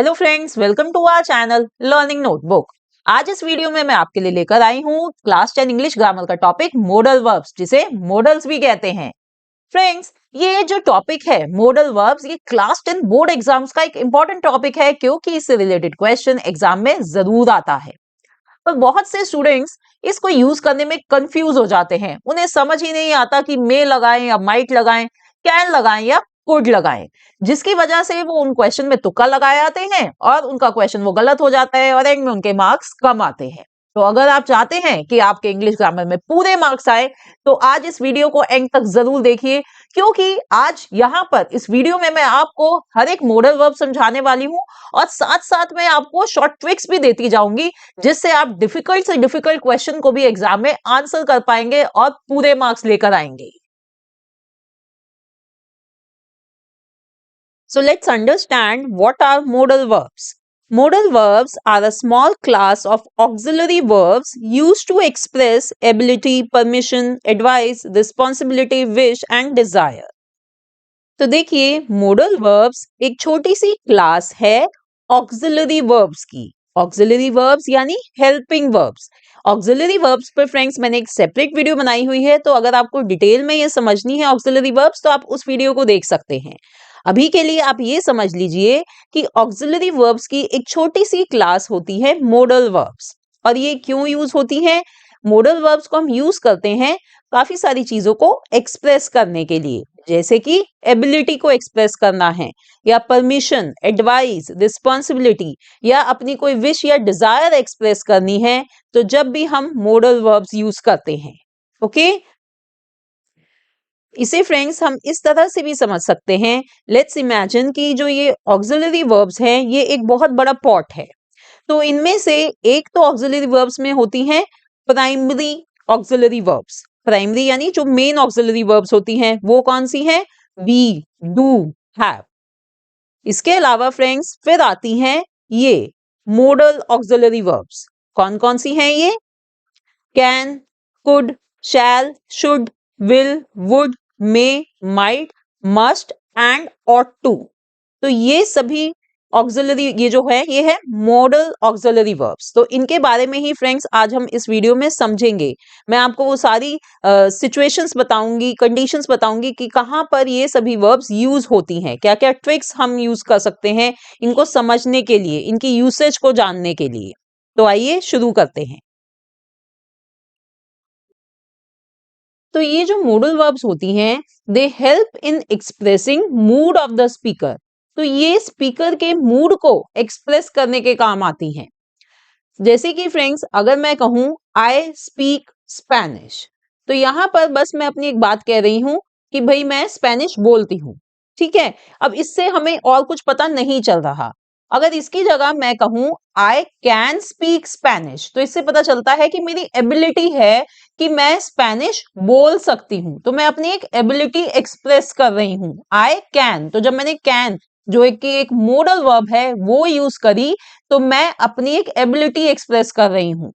Hello friends, welcome to our channel learning notebook. आज इस video में मैं आपके लिए लेकर आई हूँ क्लास 10 इंग्लिश ग्रामर का टॉपिक मॉडल वर्ब्स, जिसे मॉडल्स भी कहते हैं। फ्रेंड्स, ये जो टॉपिक है मॉडल वर्ब्स, ये क्लास 10 बोर्ड एग्जाम्स का एक इंपॉर्टेंट टॉपिक है, क्योंकि इससे रिलेटेड क्वेश्चन एग्जाम में जरूर आता है। पर बहुत से स्टूडेंट्स इसको यूज करने में कंफ्यूज हो जाते हैं। उन्हें समझ ही नहीं आता कि मे लगाएं या माइट लगाएं, कैन लगाएं या कुड लगाएं, जिसकी वजह से वो उन क्वेश्चन में तुक्का लगाए आते हैं और उनका क्वेश्चन वो गलत हो जाता है और एंड में उनके मार्क्स कम आते हैं। तो अगर आप चाहते हैं कि आपके इंग्लिश ग्रामर में पूरे मार्क्स आए, तो आज इस वीडियो को एंड तक जरूर देखिए, क्योंकि आज यहाँ पर इस वीडियो में मैं आपको हर एक मॉडल वर्ब समझाने वाली हूँ और साथ साथ मैं आपको शॉर्ट ट्रिक्स भी देती जाऊंगी, जिससे आप डिफिकल्ट से डिफिकल्ट क्वेश्चन को भी एग्जाम में आंसर कर पाएंगे और पूरे मार्क्स लेकर आएंगे। So let's understand what are modal verbs. Modal verbs are a small class of auxiliary verbs used to express ability, permission, advice, responsibility, wish and desire. तो देखिए, modal verbs एक छोटी सी क्लास है auxiliary verbs की। auxiliary verbs यानी helping verbs। auxiliary verbs पर friends मैंने एक सेपरेट वीडियो बनाई हुई है, तो अगर आपको डिटेल में ये समझनी है auxiliary verbs, तो आप उस वीडियो को देख सकते हैं। अभी के लिए आप ये समझ लीजिए कि ऑक्सिलरी वर्ब्स की एक छोटी सी क्लास होती है मॉडल वर्ब्स। और ये क्यों यूज होती है? मॉडल वर्ब्स को हम यूज करते हैं काफी सारी चीजों को एक्सप्रेस करने के लिए, जैसे कि एबिलिटी को एक्सप्रेस करना है, या परमिशन, एडवाइस, रिस्पॉन्सिबिलिटी, या अपनी कोई विश या डिजायर एक्सप्रेस करनी है, तो जब भी हम मॉडल वर्ब्स यूज करते हैं। ओके, इसे फ्रेंड्स हम इस तरह से भी समझ सकते हैं। लेट्स इमेजिन कि जो ये ऑक्सिलरी वर्ब्स हैं, ये एक बहुत बड़ा पॉट है। तो इनमें से एक तो ऑक्सिलरी वर्ब्स में होती हैं प्राइमरी ऑक्सिलरी वर्ब्स। प्राइमरी यानी जो मेन ऑक्सिलरी वर्ब्स होती हैं, वो कौन सी हैं? Be, do, have. इसके अलावा फ्रेंड्स फिर आती हैं ये मॉडल ऑक्सिलरी वर्ब्स। कौन कौन सी हैं ये? Can, could, shall, should, will, would, may, might, must and ought to. तो ये सभी ऑक्सिलरी, ये जो है ये है मॉडल ऑक्सिलरी वर्ब्स। तो इनके बारे में ही फ्रेंड्स आज हम इस वीडियो में समझेंगे। मैं आपको वो सारी सिचुएशंस बताऊंगी, कंडीशंस बताऊंगी कि कहां पर ये सभी वर्ब्स यूज होती हैं, क्या क्या ट्रिक्स हम यूज कर सकते हैं इनको समझने के लिए, इनकी यूसेज को जानने के लिए। तो आइए शुरू करते हैं। तो ये जो मॉडल वर्ब्स होती हैं, they help in expressing mood off the speaker. तो ये स्पीकर के मूड को एक्सप्रेस करने के काम आती हैं। जैसे कि फ्रेंड्स, अगर मैं कहूं आई स्पीक स्पेनिश, तो यहां पर बस मैं अपनी एक बात कह रही हूं कि भाई मैं स्पेनिश बोलती हूं। ठीक है, अब इससे हमें और कुछ पता नहीं चल रहा। अगर इसकी जगह मैं कहूं आई कैन स्पीक स्पेनिश, तो इससे पता चलता है कि मेरी एबिलिटी है कि मैं स्पेनिश बोल सकती हूँ। तो मैं अपनी एक एबिलिटी एक्सप्रेस कर रही हूँ, आई कैन। तो जब मैंने कैन, जो एक मॉडल वर्ब है, वो यूज करी, तो मैं अपनी एक एबिलिटी एक्सप्रेस कर रही हूं।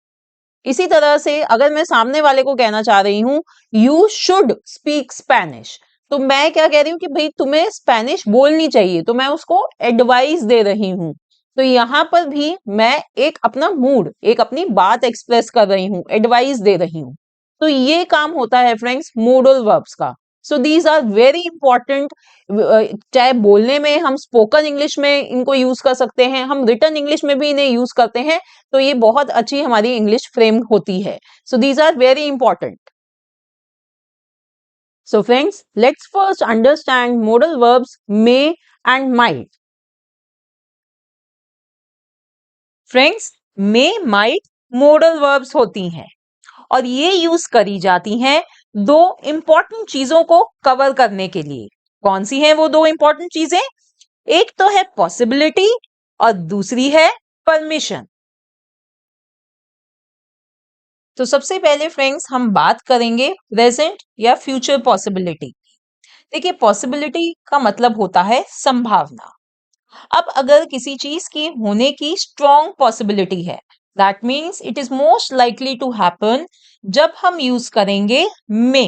इसी तरह से अगर मैं सामने वाले को कहना चाह रही हूं यू शुड स्पीक स्पेनिश, तो मैं क्या कह रही हूं कि भाई तुम्हें स्पेनिश बोलनी चाहिए, तो मैं उसको एडवाइस दे रही हूं। तो यहां पर भी मैं एक अपना मूड, एक अपनी बात एक्सप्रेस कर रही हूं, एडवाइस दे रही हूं। तो ये काम होता है फ्रेंड्स मॉडल वर्ब्स का। So these are very important. चाहे बोलने में हम स्पोकन इंग्लिश में इनको यूज कर सकते हैं, हम रिटन इंग्लिश में भी इन्हें यूज करते हैं, तो ये बहुत अच्छी हमारी इंग्लिश फ्रेम होती है। So these are very important. So friends, let's first understand modal verbs may and might. Friends, may might modal verbs होती हैं और ये यूज करी जाती हैं दो इंपॉर्टेंट चीजों को कवर करने के लिए। कौन सी हैं वो दो इंपॉर्टेंट चीजें? एक तो है पॉसिबिलिटी और दूसरी है परमिशन। तो सबसे पहले फ्रेंड्स हम बात करेंगे प्रेजेंट या फ्यूचर पॉसिबिलिटी। देखिए, पॉसिबिलिटी का मतलब होता है संभावना। अब अगर किसी चीज की होने की स्ट्रॉन्ग पॉसिबिलिटी है, that means it is most likely to happen, जब हम यूज करेंगे मे।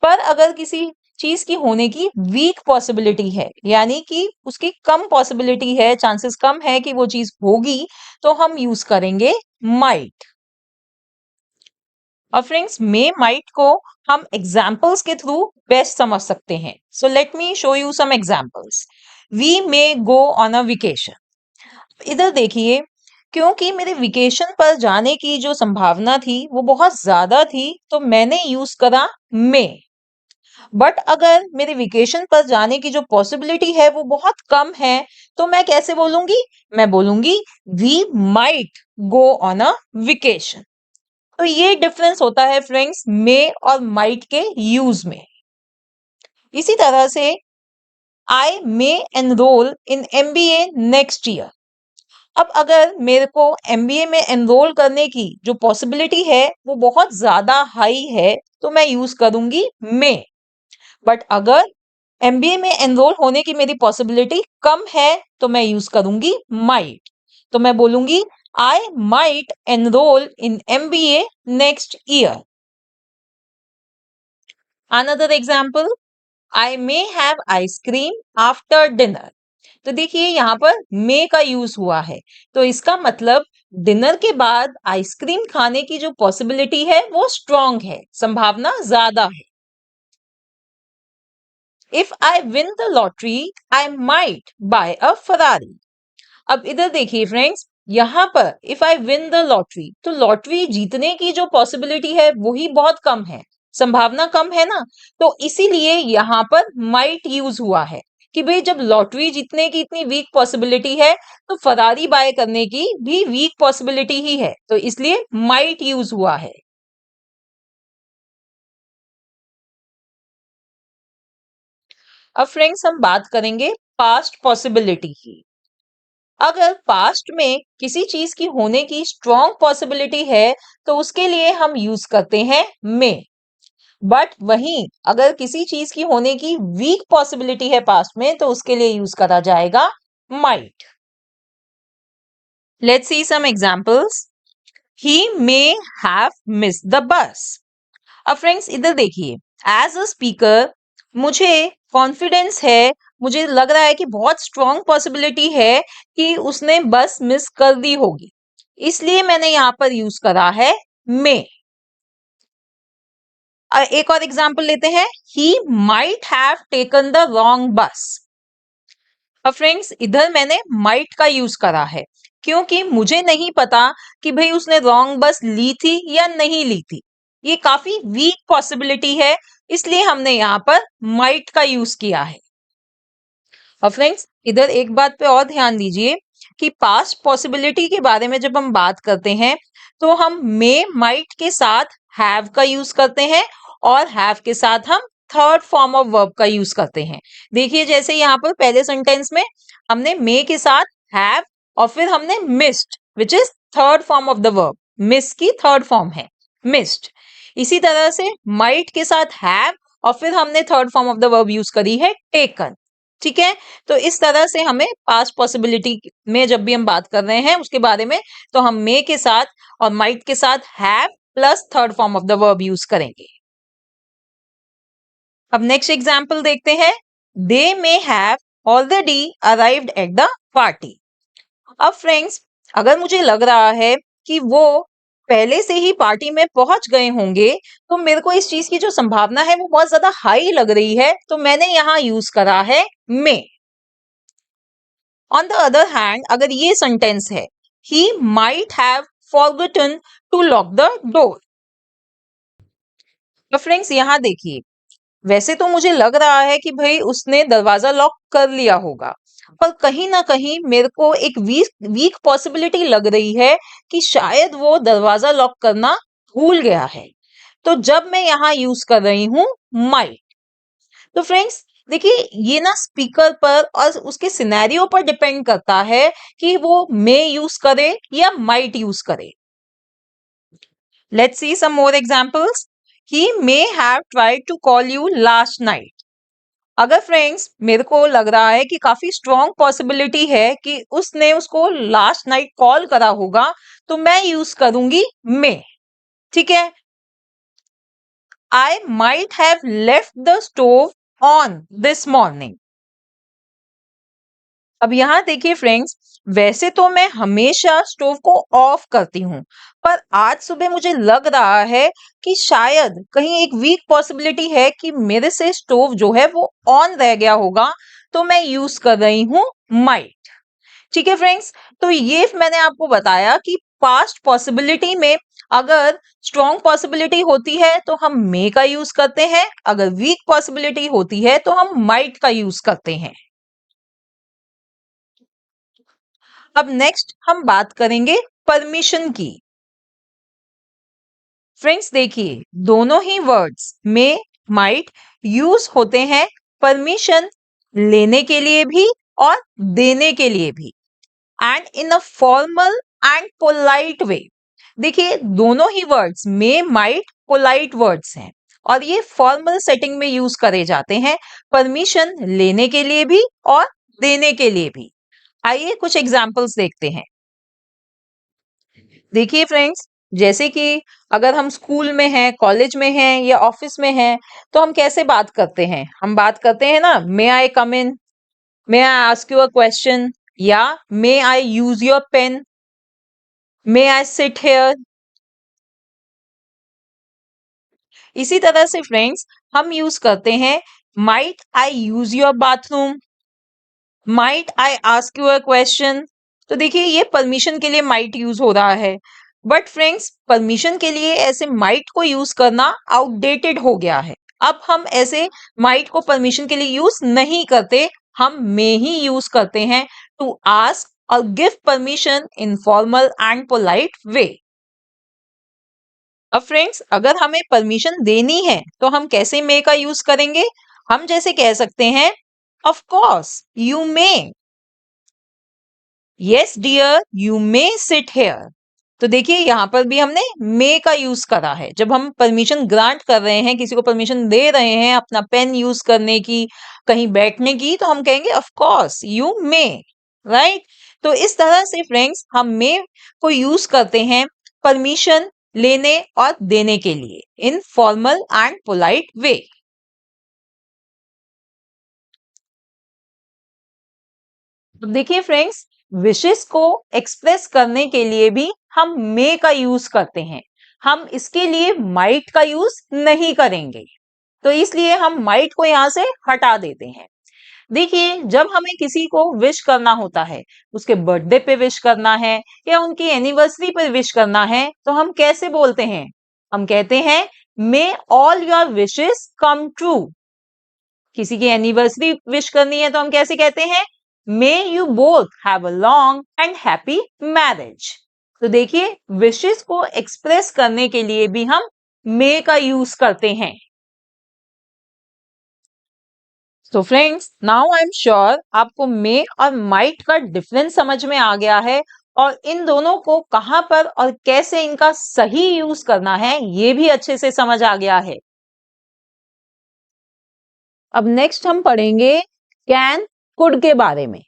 पर अगर किसी चीज की होने की वीक पॉसिबिलिटी है, यानी कि उसकी कम पॉसिबिलिटी है, चांसेस कम है कि वो चीज होगी, तो हम यूज करेंगे माइट। और फ्रेंड्स, मे माइट को हम एग्जाम्पल्स के थ्रू बेस्ट समझ सकते हैं। So let me show you some examples. We may go on a vacation. इधर देखिए, क्योंकि मेरे वेकेशन पर जाने की जो संभावना थी वो बहुत ज्यादा थी, तो मैंने यूज करा मे। बट अगर मेरे वेकेशन पर जाने की जो पॉसिबिलिटी है वो बहुत कम है, तो मैं कैसे बोलूंगी? मैं बोलूंगी we might go on a vacation. तो ये डिफरेंस होता है फ्रेंड्स मे और माइट के यूज में। इसी तरह से आई मे एनरोल इन एमबीए नेक्स्ट ईयर। अब अगर मेरे को एमबीए में एनरोल करने की जो पॉसिबिलिटी है वो बहुत ज्यादा हाई है, तो मैं यूज करूंगी मे। बट अगर एमबीए में एनरोल होने की मेरी पॉसिबिलिटी कम है, तो मैं यूज करूंगी माइट। तो मैं बोलूंगी I might enrol in MBA next year. Another example, I may have ice cream after dinner. तो देखिए यहाँ पर मे का यूज हुआ है, तो इसका मतलब डिनर के बाद आइसक्रीम खाने की जो पॉसिबिलिटी है वो स्ट्रांग है, संभावना ज्यादा है। If I win the lottery I might buy a Ferrari. अब इधर देखिए फ्रेंड्स, यहाँ पर if I win the lottery, तो लॉटरी जीतने की जो पॉसिबिलिटी है वही बहुत कम है, संभावना कम है ना। तो इसीलिए यहाँ पर माइट यूज हुआ है कि भाई जब लॉटरी जीतने की इतनी वीक पॉसिबिलिटी है, तो फरारी बाय करने की भी वीक पॉसिबिलिटी ही है, तो इसलिए माइट यूज हुआ है। अब फ्रेंड्स, हम बात करेंगे पास्ट पॉसिबिलिटी की। अगर पास्ट में किसी चीज की होने की स्ट्रॉन्ग पॉसिबिलिटी है, तो उसके लिए हम यूज करते हैं मे। बट वहीं अगर किसी चीज की होने की वीक पॉसिबिलिटी है पास्ट में, तो उसके लिए यूज करा जाएगा might. Let's see some examples. He may have missed the bus. अब फ्रेंड्स इधर देखिए, एज अ स्पीकर मुझे कॉन्फिडेंस है, मुझे लग रहा है कि बहुत स्ट्रॉन्ग पॉसिबिलिटी है कि उसने बस मिस कर दी होगी, इसलिए मैंने यहाँ पर यूज करा है मे। एक और एग्जांपल लेते हैं, ही might have taken the wrong बस। अब फ्रेंड्स इधर मैंने माइट का यूज करा है, क्योंकि मुझे नहीं पता कि भाई उसने रॉन्ग बस ली थी या नहीं ली थी, ये काफी वीक पॉसिबिलिटी है, इसलिए हमने यहाँ पर माइट का यूज किया है। और फ्रेंड्स इधर एक बात पे और ध्यान दीजिए कि पास्ट पॉसिबिलिटी के बारे में जब हम बात करते हैं, तो हम मे माइट के साथ हैव का यूज करते हैं, और हैव के साथ हम थर्ड फॉर्म ऑफ वर्ब का यूज करते हैं। देखिए जैसे यहाँ पर पहले सेंटेंस में हमने मे के साथ हैव, और फिर हमने missed which is third form of the verb, miss की थर्ड फॉर्म है मिस्ड। इसी तरह से माइट के साथ हैव, और फिर हमने third form of the verb use करी है टेकन। ठीक है, तो इस तरह से हमें पास्ट पॉसिबिलिटी में जब भी हम बात कर रहे हैं उसके बारे में, तो हम मे के साथ और माइट के साथ have plus third form of the verb use करेंगे। अब नेक्स्ट एग्जाम्पल देखते हैं, they may have already arrived at the party. अब फ्रेंड्स अगर मुझे लग रहा है कि वो पहले से ही पार्टी में पहुंच गए होंगे, तो मेरे को इस चीज की जो संभावना है वो बहुत ज्यादा हाई लग रही है, तो मैंने यहाँ यूज करा है may. On the other hand अगर ये सेंटेंस है, he might have forgotten to lock the door. तो फ्रेंड्स यहाँ देखिए, वैसे तो मुझे लग रहा है कि भाई उसने दरवाजा लॉक कर लिया होगा, पर कहीं ना कहीं मेरे को एक वीक वीक पॉसिबिलिटी लग रही है कि शायद वो दरवाजा लॉक करना भूल गया है, तो जब मैं यहाँ यूज कर रही हूँ माइट। तो फ्रेंड्स देखिए, ये ना स्पीकर पर और उसके सिनेरियो पर डिपेंड करता है कि वो मे यूज करे या माइट यूज करे। Let's see some more examples. He may have tried to call you last night. अगर फ्रेंड्स मेरे को लग रहा है कि काफी स्ट्रॉन्ग पॉसिबिलिटी है कि उसने उसको लास्ट नाइट कॉल करा होगा, तो मैं यूज करूंगी मे। ठीक है, I might have left the stove on this morning. अब यहाँ देखिए फ्रेंड्स, वैसे तो मैं हमेशा स्टोव को ऑफ करती हूँ, पर आज सुबह मुझे लग रहा है कि शायद कहीं एक वीक पॉसिबिलिटी है कि मेरे से स्टोव जो है वो ऑन रह गया होगा, तो मैं यूज कर रही हूँ माइट। ठीक है फ्रेंड्स, तो ये मैंने आपको बताया कि पास्ट पॉसिबिलिटी में अगर स्ट्रॉन्ग पॉसिबिलिटी होती है तो हम मे का यूज करते हैं, अगर वीक पॉसिबिलिटी होती है तो हम माइट का यूज करते हैं। अब नेक्स्ट हम बात करेंगे परमिशन की। फ्रेंड्स देखिए, दोनों ही वर्ड्स में माइट यूज होते हैं परमिशन लेने के लिए भी और देने के लिए भी, and in a formal and polite way. देखिए, दोनों ही वर्ड्स में माइट पोलाइट वर्ड्स हैं और ये फॉर्मल सेटिंग में यूज करे जाते हैं, परमिशन लेने के लिए भी और देने के लिए भी। आइए कुछ एग्जांपल्स देखते हैं। देखिए फ्रेंड्स, जैसे कि अगर हम स्कूल में हैं, कॉलेज में हैं या ऑफिस में हैं, तो हम कैसे बात करते हैं? हम बात करते हैं ना, may I come in, may I ask you a question, या may I use your pen, may I sit here. इसी तरह से फ्रेंड्स, हम यूज करते हैं might I use your bathroom, might I ask you a question. तो देखिए, ये परमिशन के लिए माइट यूज हो रहा है, बट फ्रेंड्स, परमिशन के लिए ऐसे माइट को यूज करना आउटडेटेड हो गया है। अब हम ऐसे माइट को परमिशन के लिए यूज नहीं करते, हम मे ही यूज करते हैं टू आस्क और give permission in formal and polite way. अब फ्रेंड्स, अगर हमें परमिशन देनी है तो हम कैसे मे का यूज करेंगे? हम जैसे कह सकते हैं, of course you may, yes dear you may sit here. तो देखिए, यहां पर भी हमने मे का यूज करा है। जब हम परमिशन ग्रांट कर रहे हैं, किसी को परमिशन दे रहे हैं अपना पेन यूज करने की, कहीं बैठने की, तो हम कहेंगे of course you may, right. तो इस तरह से फ्रेंड्स, हम मे को यूज करते हैं परमिशन लेने और देने के लिए in formal and polite way. तो देखिए फ्रेंड्स, विशेस को एक्सप्रेस करने के लिए भी हम मे का यूज करते हैं, हम इसके लिए माइट का यूज नहीं करेंगे, तो इसलिए हम माइट को यहां से हटा देते हैं। देखिए, जब हमें किसी को विश करना होता है, उसके बर्थडे पे विश करना है या उनकी एनिवर्सरी पे विश करना है, तो हम कैसे बोलते हैं? हम कहते हैं, may all your wishes come true. किसी की एनिवर्सरी विश करनी है तो हम कैसे कहते हैं? May you both have a long and happy marriage. तो देखिए, विशेस को एक्सप्रेस करने के लिए भी हम मे का यूज करते हैं। तो friends, now I am sure आपको मे और माइट का डिफरेंस समझ में आ गया है, और इन दोनों को कहां पर और कैसे इनका सही यूज करना है ये भी अच्छे से समझ आ गया है। अब नेक्स्ट हम पढ़ेंगे कैन कुड के बारे में।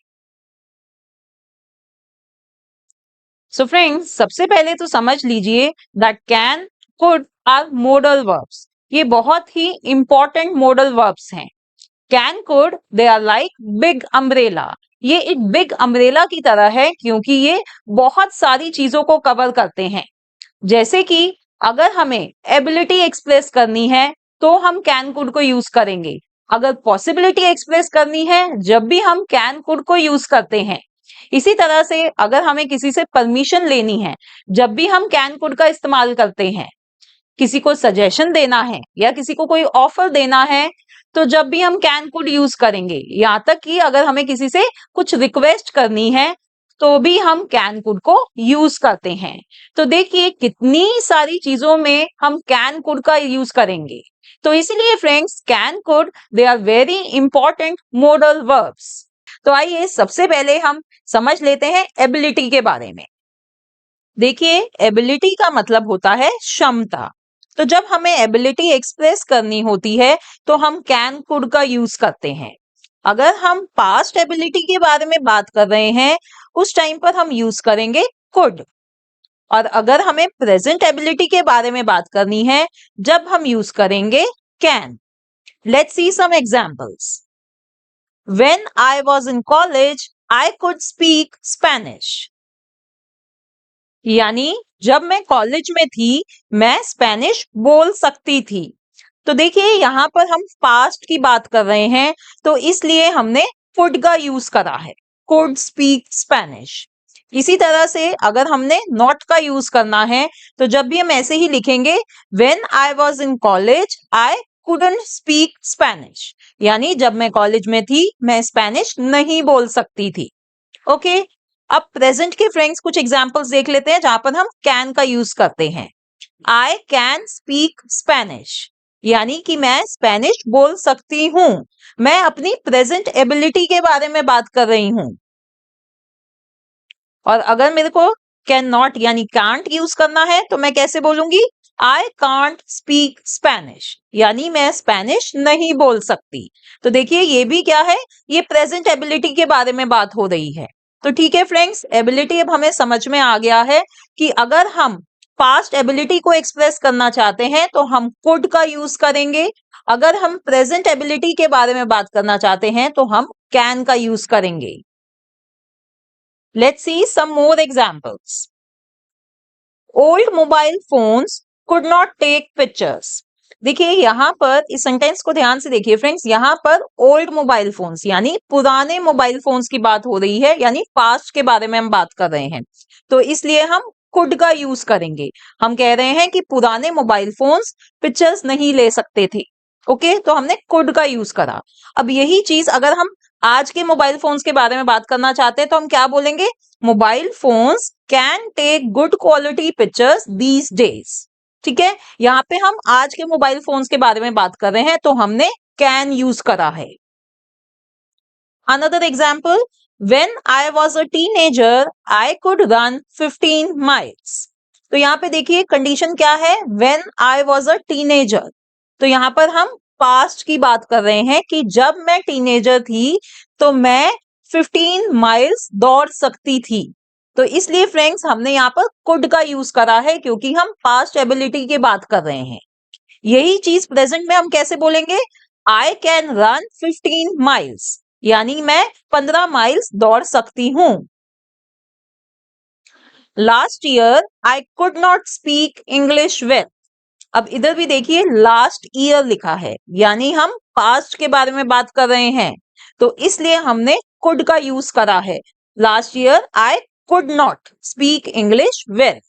सो फ्रेंड्स, सबसे पहले तो समझ लीजिए that can could are modal verbs. ये बहुत ही इंपॉर्टेंट मोडल वर्ब्स हैं। Can could they are like big umbrella. ये एक बिग अम्ब्रेला की तरह है, क्योंकि ये बहुत सारी चीजों को कवर करते हैं। जैसे कि अगर हमें एबिलिटी एक्सप्रेस करनी है तो हम कैन कुड को यूज करेंगे, अगर पॉसिबिलिटी एक्सप्रेस करनी है जब भी हम कैन कुड को यूज करते हैं। इसी तरह से अगर हमें किसी से परमिशन लेनी है, जब भी हम कैन कुड का इस्तेमाल करते हैं। किसी को सजेशन देना है या किसी को कोई ऑफर देना है, तो जब भी हम कैन कुड यूज करेंगे। यहाँ तक कि अगर हमें किसी से कुछ रिक्वेस्ट करनी है तो भी हम कैन कुड को यूज करते हैं। तो देखिए, कितनी सारी चीजों में हम कैन कुड का यूज करेंगे। तो इसीलिए friends, can could they are very important modal verbs. तो आइए सबसे पहले हम समझ लेते हैं एबिलिटी के बारे में। देखिए, एबिलिटी का मतलब होता है क्षमता। तो जब हमें एबिलिटी एक्सप्रेस करनी होती है तो हम कैन कुड का यूज करते हैं। अगर हम पास्ट एबिलिटी के बारे में बात कर रहे हैं, उस टाइम पर हम यूज करेंगे कुड। और अगर हमें प्रेजेंट एबिलिटी के बारे में बात करनी है, जब हम यूज करेंगे can. Let's see some examples. When I was in college, I could speak Spanish. यानी जब मैं कॉलेज में थी, मैं स्पेनिश बोल सकती थी। तो देखिए यहाँ पर हम पास्ट की बात कर रहे हैं, तो इसलिए हमने कुड का यूज करा है, कुड स्पीक स्पेनिश। इसी तरह से अगर हमने नॉट का यूज करना है, तो जब भी हम ऐसे ही लिखेंगे, when I was in college I couldn't speak Spanish, यानी जब मैं कॉलेज में थी, मैं स्पेनिश नहीं बोल सकती थी। ओके, अब प्रेजेंट के फ्रेंड्स कुछ एग्जांपल्स देख लेते हैं जहां पर हम कैन का यूज करते हैं। आई कैन स्पीक स्पेनिश, यानी कि मैं स्पेनिश बोल सकती हूं। मैं अपनी प्रेजेंट एबिलिटी के बारे में बात कर रही हूं। और अगर मेरे को कैन नॉट यानी कांट यूज करना है, तो मैं कैसे बोलूंगी? आई कांट स्पीक स्पेनिश, यानी मैं स्पेनिश नहीं बोल सकती। तो देखिए ये भी क्या है, ये प्रेजेंट एबिलिटी के बारे में बात हो रही है। तो ठीक है फ्रेंड्स, एबिलिटी अब हमें समझ में आ गया है कि अगर हम पास्ट एबिलिटी को एक्सप्रेस करना चाहते हैं तो हम कुड का यूज करेंगे। अगर हम प्रेजेंट एबिलिटी के बारे में बात करना चाहते हैं तो हम कैन का यूज करेंगे। Let's see some more examples. Old mobile phones could not take pictures. देखिए यहाँ पर इस सेंटेंस को ध्यान से देखिए फ्रेंड्स, यहाँ पर ओल्ड मोबाइल फोन्स यानी पुराने मोबाइल फोन्स की बात हो रही है, यानी पास्ट के बारे में हम बात कर रहे हैं, तो इसलिए हम कुड का यूज करेंगे। हम कह रहे हैं कि पुराने मोबाइल फोन्स पिक्चर्स नहीं ले सकते थे। ओके, तो हमने कुड का यूज करा। अब यही चीज अगर हम आज के मोबाइल फोन्स के बारे में बात करना चाहते हैं तो हम क्या बोलेंगे? Mobile phones can take good quality pictures these days. ठीक है, यहाँ पे हम आज के मोबाइल फोन्स के बारे में बात कर रहे हैं, तो हमने कैन यूज करा है। Another example, when I was a teenager, I could run 15 miles. तो यहाँ पे देखिए कंडीशन क्या है? When I was a teenager, तो यहाँ पर हम पास्ट की बात कर रहे हैं कि जब मैं टीनेजर थी तो मैं 15 माइल्स दौड़ सकती थी। तो इसलिए फ्रेंड्स हमने यहाँ पर कुड का यूज करा है, क्योंकि हम पास्ट एबिलिटी की बात कर रहे हैं। यही चीज प्रेजेंट में हम कैसे बोलेंगे? आई कैन रन 15 माइल्स, यानी मैं 15 माइल्स दौड़ सकती हूं। Last year I could not speak English well. अब इधर भी देखिए लास्ट ईयर लिखा है, यानी हम पास्ट के बारे में बात कर रहे हैं, तो इसलिए हमने कुड का यूज करा है। Last year I could not speak English well.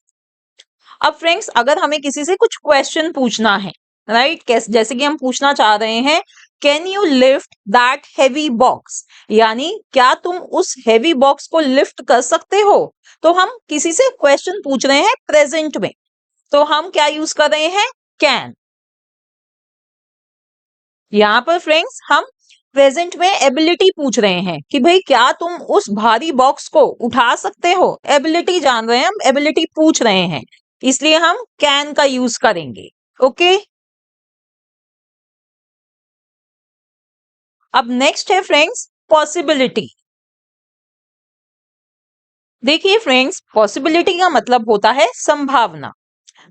अब फ्रेंड्स अगर हमें किसी से कुछ क्वेश्चन पूछना है, राइट, जैसे कि हम पूछना चाह रहे हैं, can you lift that heavy box, यानी क्या तुम उस हैवी बॉक्स को लिफ्ट कर सकते हो? तो हम किसी से क्वेश्चन पूछ रहे हैं प्रेजेंट में, तो हम क्या यूज कर रहे हैं? कैन। यहां पर फ्रेंड्स हम प्रेजेंट में एबिलिटी पूछ रहे हैं कि भाई क्या तुम उस भारी बॉक्स को उठा सकते हो? एबिलिटी जान रहे हैं हम, एबिलिटी पूछ रहे हैं, इसलिए हम कैन का यूज करेंगे। ओके, अब नेक्स्ट है फ्रेंड्स पॉसिबिलिटी। देखिए फ्रेंड्स, पॉसिबिलिटी का मतलब होता है संभावना।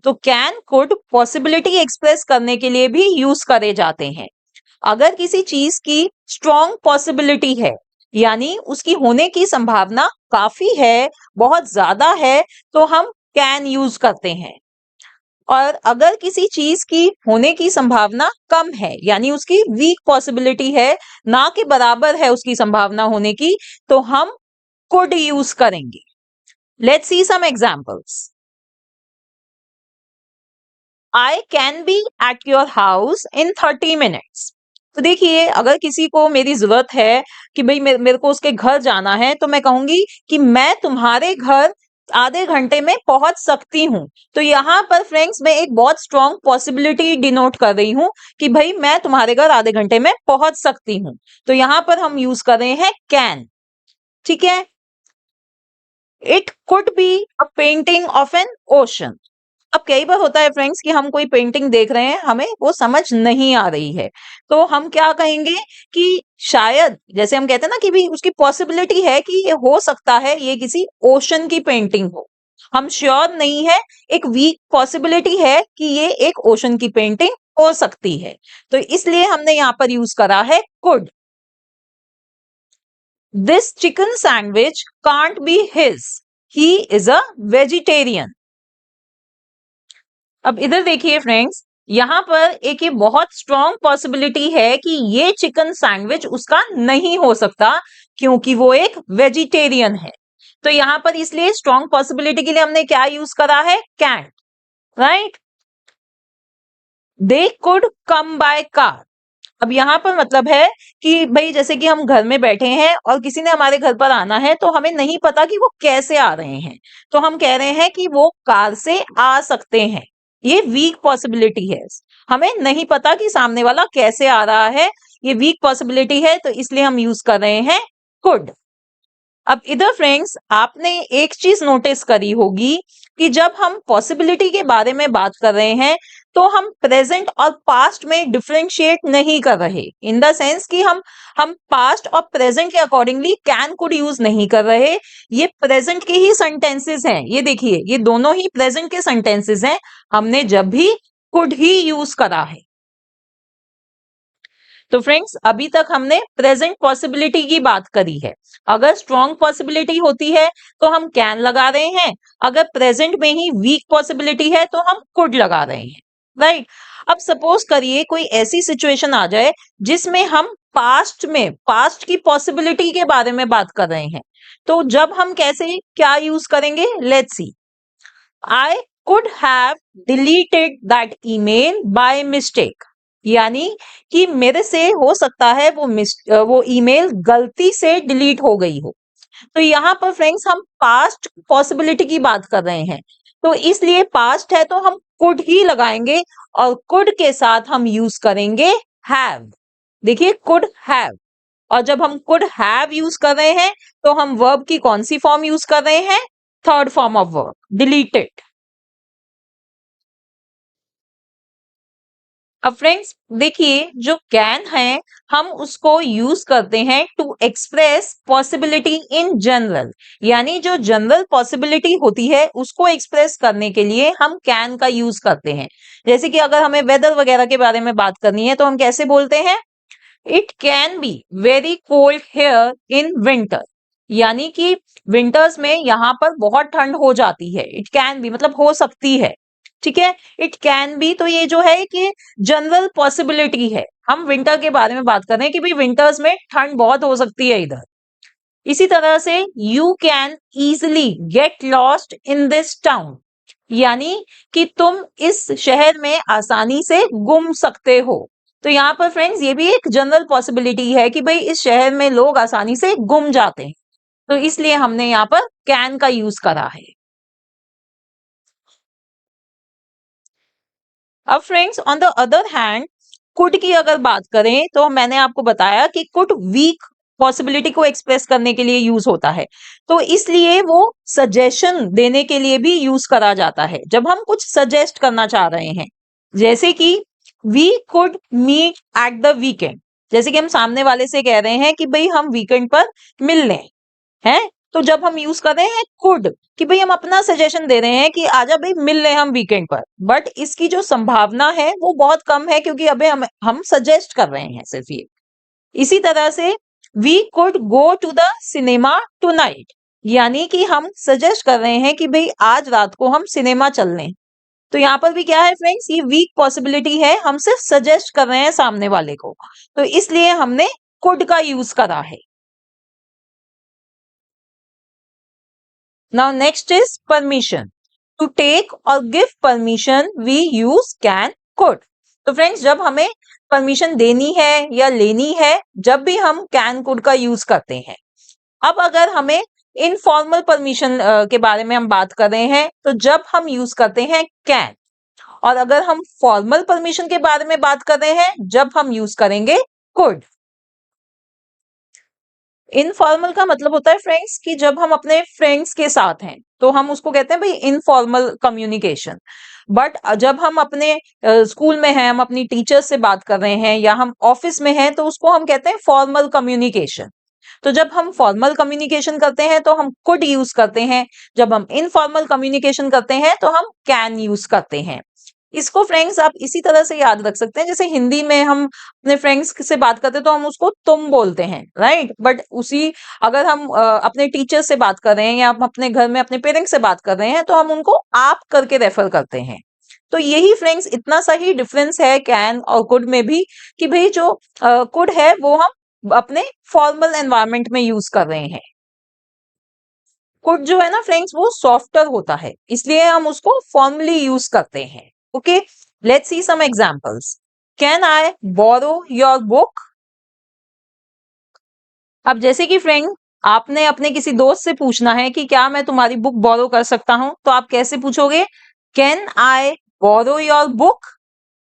तो कैन कुड पॉसिबिलिटी एक्सप्रेस करने के लिए भी यूज करे जाते हैं। अगर किसी चीज की स्ट्रॉन्ग पॉसिबिलिटी है, यानी उसकी होने की संभावना काफी है, बहुत ज्यादा है, तो हम कैन यूज करते हैं। और अगर किसी चीज की होने की संभावना कम है, यानी उसकी वीक पॉसिबिलिटी है, ना के बराबर है उसकी संभावना होने की, तो हम कुड यूज करेंगे। Let's see some examples. I can be at your house in 30 minutes. तो देखिए अगर किसी को मेरी जरूरत है कि भाई मेरे को उसके घर जाना है, तो मैं कहूंगी कि मैं तुम्हारे घर आधे घंटे में पहुंच सकती हूं। तो यहां पर फ्रेंड्स मैं एक बहुत स्ट्रॉन्ग पॉसिबिलिटी डिनोट कर रही हूं कि भाई मैं तुम्हारे घर आधे घंटे में पहुंच सकती हूं। तो यहां पर हम यूज कर रहे हैं कैन। ठीक है, it could be a painting of N ocean. अब कई बार होता है फ्रेंड्स कि हम कोई पेंटिंग देख रहे हैं, हमें वो समझ नहीं आ रही है, तो हम क्या कहेंगे कि शायद, जैसे हम कहते हैं ना कि भी उसकी पॉसिबिलिटी है कि ये हो सकता है ये किसी ओशन की पेंटिंग हो। हम श्योर नहीं है, एक वीक पॉसिबिलिटी है कि ये एक ओशन की पेंटिंग हो सकती है, तो इसलिए हमने यहां पर यूज करा है could. This chicken sandwich can't be his, he is a vegetarian. अब इधर देखिए फ्रेंड्स, यहां पर एक ये बहुत स्ट्रॉन्ग पॉसिबिलिटी है कि ये चिकन सैंडविच उसका नहीं हो सकता, क्योंकि वो एक वेजिटेरियन है। तो यहां पर इसलिए स्ट्रॉन्ग पॉसिबिलिटी के लिए हमने क्या यूज करा है, can, right. They could come by car. अब यहाँ पर मतलब है कि भाई जैसे कि हम घर में बैठे हैं और किसी ने हमारे घर पर आना है, तो हमें नहीं पता कि वो कैसे आ रहे हैं, तो हम कह रहे हैं कि वो कार से आ सकते हैं। ये वीक पॉसिबिलिटी है, हमें नहीं पता कि सामने वाला कैसे आ रहा है, ये वीक पॉसिबिलिटी है, तो इसलिए हम यूज कर रहे हैं कुड। अब इधर फ्रेंड्स, आपने एक चीज नोटिस करी होगी कि जब हम पॉसिबिलिटी के बारे में बात कर रहे हैं, तो हम प्रेजेंट और पास्ट में डिफरेंशिएट नहीं कर रहे, इन द सेंस कि हम पास्ट और प्रेजेंट के अकॉर्डिंगली कैन कुड यूज नहीं कर रहे। ये प्रेजेंट के ही सेंटेंसेस हैं, ये देखिए ये दोनों ही प्रेजेंट के सेंटेंसेस हैं, हमने जब भी कुड ही यूज करा है। तो फ्रेंड्स, अभी तक हमने प्रेजेंट पॉसिबिलिटी की बात करी है। अगर स्ट्रॉन्ग पॉसिबिलिटी होती है तो हम कैन लगा रहे हैं, अगर प्रेजेंट में ही वीक पॉसिबिलिटी है तो हम कुड लगा रहे हैं, राइट। अब सपोज करिए कोई ऐसी सिचुएशन आ जाए जिसमें हम पास्ट की पॉसिबिलिटी के बारे में बात कर रहे हैं, तो जब हम कैसे क्या यूज करेंगे, let's C. I could have deleted that email by mistake, यानी कि मेरे से हो सकता है वो ईमेल गलती से डिलीट हो गई हो। तो यहाँ पर फ्रेंड्स हम पास्ट पॉसिबिलिटी की बात कर रहे हैं, तो इसलिए पास्ट है तो हम कुड ही लगाएंगे, और कुड के साथ हम यूज करेंगे हैव। देखिए कुड हैव, और जब हम कुड हैव यूज कर रहे हैं तो हम वर्ब की कौन सी फॉर्म यूज कर रहे हैं, third form of verb, deleted. अब फ्रेंड्स देखिए, जो कैन है हम उसको यूज करते हैं to express possibility in general, यानी जो जनरल पॉसिबिलिटी होती है उसको एक्सप्रेस करने के लिए हम कैन का यूज करते हैं। जैसे कि अगर हमें वेदर वगैरह के बारे में बात करनी है तो हम कैसे बोलते हैं, it can be very cold here in winter, यानी कि विंटर्स में यहाँ पर बहुत ठंड हो जाती है, इट कैन बी मतलब हो सकती है, ठीक है। इट कैन बी, तो ये जो है कि जनरल पॉसिबिलिटी है, हम विंटर के बारे में बात कर रहे हैं कि भाई विंटर्स में ठंड बहुत हो सकती है इधर। इसी तरह से you can easily get lost in this town, यानी कि तुम इस शहर में आसानी से गुम सकते हो। तो यहाँ पर फ्रेंड्स ये भी एक जनरल पॉसिबिलिटी है कि भाई इस शहर में लोग आसानी से गुम जाते हैं, तो इसलिए हमने यहाँ पर कैन का यूज करा है। अब friends on the other hand, could की अगर बात करें तो मैंने आपको बताया कि कुड वीक पॉसिबिलिटी को एक्सप्रेस करने के लिए यूज होता है, तो इसलिए वो सजेशन देने के लिए भी यूज करा जाता है जब हम कुछ सजेस्ट करना चाह रहे हैं। जैसे कि we could meet at the weekend, जैसे कि हम सामने वाले से कह रहे हैं कि भाई हम वीकेंड पर मिल लें, हैं। तो जब हम यूज कर रहे हैं कुड कि भाई हम अपना सजेशन दे रहे हैं कि आजा भाई मिल ले हम वीकेंड पर, बट इसकी जो संभावना है वो बहुत कम है, क्योंकि अबे हम सजेस्ट कर रहे हैं सिर्फ ये। इसी तरह से we could go to the cinema tonight, यानी कि हम सजेस्ट कर रहे हैं कि भाई आज रात को हम सिनेमा चल लें। तो यहाँ पर भी क्या है फ्रेंड्स, ये वीक पॉसिबिलिटी है, हम सिर्फ सजेस्ट कर रहे हैं सामने वाले को, तो इसलिए हमने कुड का यूज करा है। Now next is permission. To take or give permission we use can, could. तो फ्रेंड्स जब हमें परमिशन देनी है या लेनी है, जब भी हम कैन कुड का यूज करते हैं। अब अगर हमें इनफॉर्मल परमिशन के बारे में हम बात कर रहे हैं, तो जब हम यूज करते हैं कैन, और अगर हम फॉर्मल परमिशन के बारे में बात कर रहे हैं जब हम यूज करेंगे कुड। इनफॉर्मल का मतलब होता है फ्रेंड्स कि जब हम अपने फ्रेंड्स के साथ हैं तो हम उसको कहते हैं भाई इनफॉर्मल कम्युनिकेशन। बट जब हम अपने स्कूल में हैं, हम अपनी टीचर से बात कर रहे हैं, या हम ऑफिस में हैं, तो उसको हम कहते हैं फॉर्मल कम्युनिकेशन। तो जब हम फॉर्मल कम्युनिकेशन करते हैं तो हम कुड यूज करते हैं, जब हम इनफॉर्मल कम्युनिकेशन करते हैं तो हम कैन यूज करते हैं। इसको फ्रेंड्स आप इसी तरह से याद रख सकते हैं, जैसे हिंदी में हम अपने फ्रेंड्स से बात करते हैं तो हम उसको तुम बोलते हैं, राइट। बट उसी अगर हम अपने टीचर से बात कर रहे हैं या हम अपने घर में अपने पेरेंट्स से बात कर रहे हैं तो हम उनको आप करके रेफर करते हैं। तो यही फ्रेंड्स इतना सा ही डिफरेंस है कैन और कुड में भी, कि भाई जो कुड है वो हम अपने फॉर्मल एनवायरनमेंट में यूज कर रहे हैं। कुड जो है ना फ्रेंड्स वो सॉफ्टर होता है, इसलिए हम उसको फॉर्मली यूज करते हैं। Okay, let's see some examples. Can I borrow your book? अब जैसे कि फ्रेंड आपने अपने किसी दोस्त से पूछना है कि क्या मैं तुम्हारी बुक बोरो कर सकता हूं, तो आप कैसे पूछोगे? Can I borrow your book?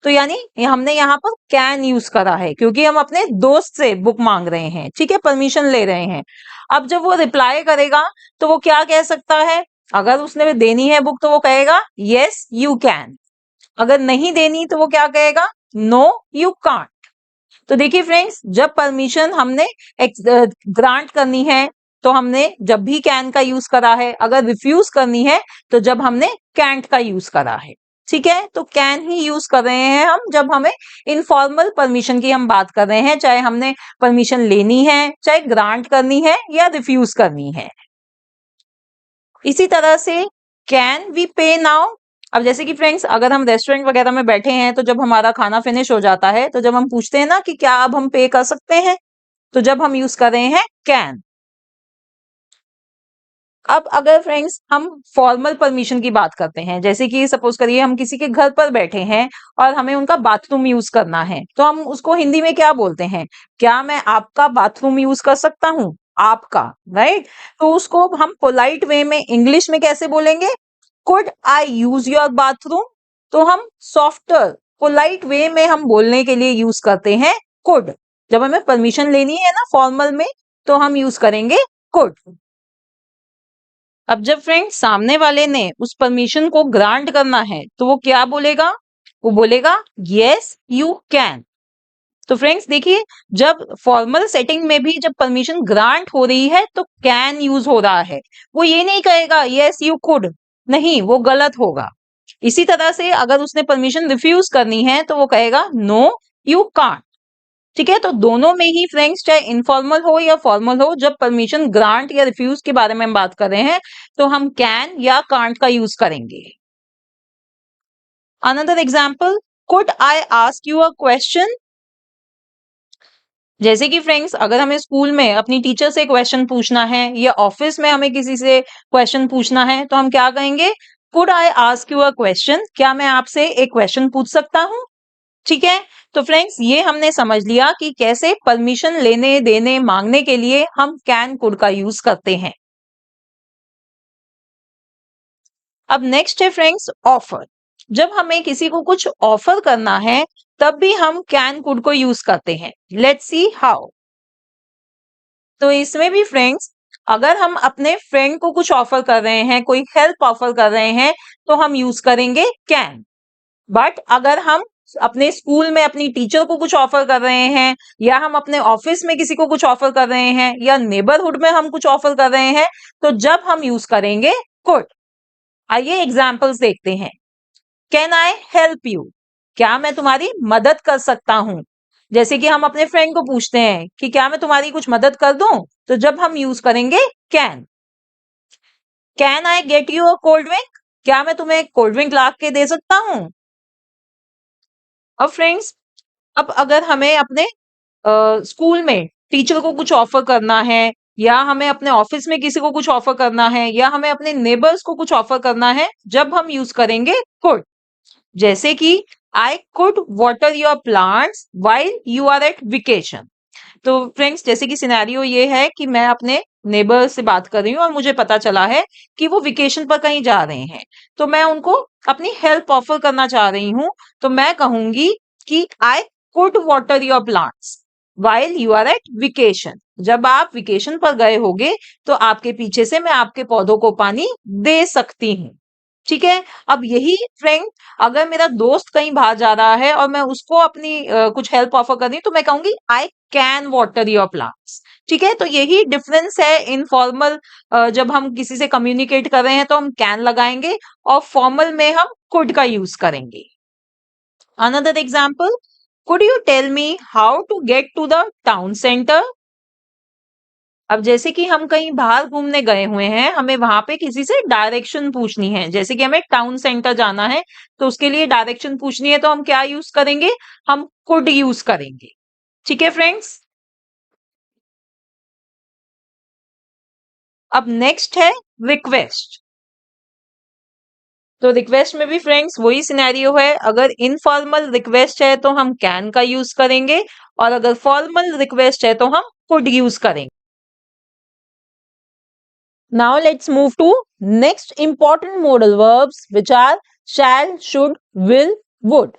तो यानी हमने यहाँ पर कैन यूज करा है क्योंकि हम अपने दोस्त से बुक मांग रहे हैं, ठीक है, परमिशन ले रहे हैं। अब जब वो रिप्लाई करेगा तो वो क्या कह सकता है? अगर उसने देनी है बुक तो वो कहेगा यस यू कैन। अगर नहीं देनी तो वो क्या कहेगा? No you can't. तो देखिए फ्रेंड्स, जब परमिशन हमने ग्रांट करनी है तो हमने जब भी कैन का यूज करा है, अगर रिफ्यूज करनी है तो जब हमने कैंट का यूज करा है। ठीक है, तो कैन ही यूज कर रहे हैं हम जब हमें इनफॉर्मल परमिशन की हम बात कर रहे हैं, चाहे हमने परमिशन लेनी है, चाहे ग्रांट करनी है या रिफ्यूज करनी है। इसी तरह से कैन वी पे नाउ? अब जैसे कि फ्रेंड्स अगर हम रेस्टोरेंट वगैरह में बैठे हैं तो जब हमारा खाना फिनिश हो जाता है तो जब हम पूछते हैं ना कि क्या अब हम पे कर सकते हैं, तो जब हम यूज कर रहे हैं कैन। अब अगर फ्रेंड्स हम फॉर्मल परमिशन की बात करते हैं, जैसे कि सपोज करिए हम किसी के घर पर बैठे हैं और हमें उनका बाथरूम यूज करना है, तो हम उसको हिंदी में क्या बोलते हैं? क्या मैं आपका बाथरूम यूज कर सकता हूं? आपका, राइट। तो उसको हम पोलाइट वे में इंग्लिश में कैसे बोलेंगे? Could I use your bathroom? तो हम सॉफ्टर पोलाइट वे में हम बोलने के लिए यूज करते हैं कुड। जब हमें परमिशन लेनी है ना फॉर्मल में, तो हम यूज करेंगे कुड। अब जब फ्रेंड सामने वाले ने उस परमिशन को ग्रांट करना है तो वो क्या बोलेगा? वो बोलेगा यस यू कैन। तो फ्रेंड्स देखिए, जब फॉर्मल सेटिंग में भी जब परमिशन ग्रांट हो रही है तो कैन यूज हो रहा है। वो ये नहीं कहेगा यस यू कुड, नहीं, वो गलत होगा। इसी तरह से अगर उसने परमिशन रिफ्यूज करनी है तो वो कहेगा नो यू कांट। ठीक है, तो दोनों में ही फ्रेंड्स चाहे इनफॉर्मल हो या फॉर्मल हो, जब परमिशन ग्रांट या रिफ्यूज के बारे में हम बात कर रहे हैं तो हम कैन या कांट का यूज करेंगे। Another example, could I ask you a question? जैसे कि फ्रेंड्स अगर हमें स्कूल में अपनी टीचर से क्वेश्चन पूछना है या ऑफिस में हमें किसी से क्वेश्चन पूछना है तो हम क्या कहेंगे? Could I ask you a question? क्या मैं आपसे एक क्वेश्चन पूछ सकता हूं? ठीक है, तो फ्रेंड्स ये हमने समझ लिया कि कैसे परमिशन लेने देने मांगने के लिए हम कैन कुड का यूज करते हैं। अब नेक्स्ट है फ्रेंड्स ऑफर। जब हमें किसी को कुछ ऑफर करना है तब भी हम कैन कुड को यूज करते हैं। Let's see how. तो इसमें भी फ्रेंड्स अगर हम अपने फ्रेंड को कुछ ऑफर कर रहे हैं, कोई हेल्प ऑफर कर रहे हैं, तो हम यूज करेंगे कैन। बट अगर हम अपने स्कूल में अपनी टीचर को कुछ ऑफर कर रहे हैं, या हम अपने ऑफिस में किसी को कुछ ऑफर कर रहे हैं, या नेबरहुड में हम कुछ ऑफर कर रहे हैं, तो जब हम यूज करेंगे कुड। आइए एग्जांपल्स देखते हैं। Can I help you? क्या मैं तुम्हारी मदद कर सकता हूं? जैसे कि हम अपने फ्रेंड को पूछते हैं कि क्या मैं तुम्हारी कुछ मदद कर दूं, तो जब हम यूज करेंगे can. Can I get you a cold drink? क्या मैं तुम्हें कोल्ड ड्रिंक ला के दे सकता हूं? अब फ्रेंड्स अब अगर हमें अपने स्कूल में टीचर को कुछ ऑफर करना है, या हमें अपने ऑफिस में किसी को कुछ ऑफर करना है, या हमें अपने नेबर्स को कुछ ऑफर करना है, जब हम यूज करेंगे कुड। जैसे कि I could water your plants while you are at vacation. तो फ्रेंड्स जैसे कि सिनेरियो ये है कि मैं अपने नेबर से बात कर रही हूँ और मुझे पता चला है कि वो वेकेशन पर कहीं जा रहे हैं, तो मैं उनको अपनी हेल्प ऑफर करना चाह रही हूँ। तो मैं कहूंगी कि I could water your plants while you are at vacation. जब आप वेकेशन पर गए होगे तो आपके पीछे से मैं आपके पौधों को पानी दे सकती हूँ। ठीक है, अब यही फ्रेंड अगर मेरा दोस्त कहीं बाहर जा रहा है और मैं उसको अपनी कुछ हेल्प ऑफर कर रही हूँ, तो मैं कहूंगी I can water your plants. ठीक है, तो यही डिफरेंस है इनफॉर्मल। जब हम किसी से कम्युनिकेट कर रहे हैं तो हम कैन लगाएंगे, और फॉर्मल में हम कुड का यूज करेंगे। Another example, could you tell me how to get to the town center? अब जैसे कि हम कहीं बाहर घूमने गए हुए हैं, हमें वहां पे किसी से डायरेक्शन पूछनी है, जैसे कि हमें टाउन सेंटर जाना है, तो उसके लिए डायरेक्शन पूछनी है, तो हम क्या यूज करेंगे? हम कुड यूज करेंगे। ठीक है फ्रेंड्स। अब नेक्स्ट है रिक्वेस्ट। तो रिक्वेस्ट में भी फ्रेंड्स वही सिनेरियो है, अगर इनफॉर्मल रिक्वेस्ट है तो हम कैन का यूज करेंगे, और अगर फॉर्मल रिक्वेस्ट है तो हम कुड यूज करेंगे। Now let's move to next important modal verbs which are shall, should, will, would.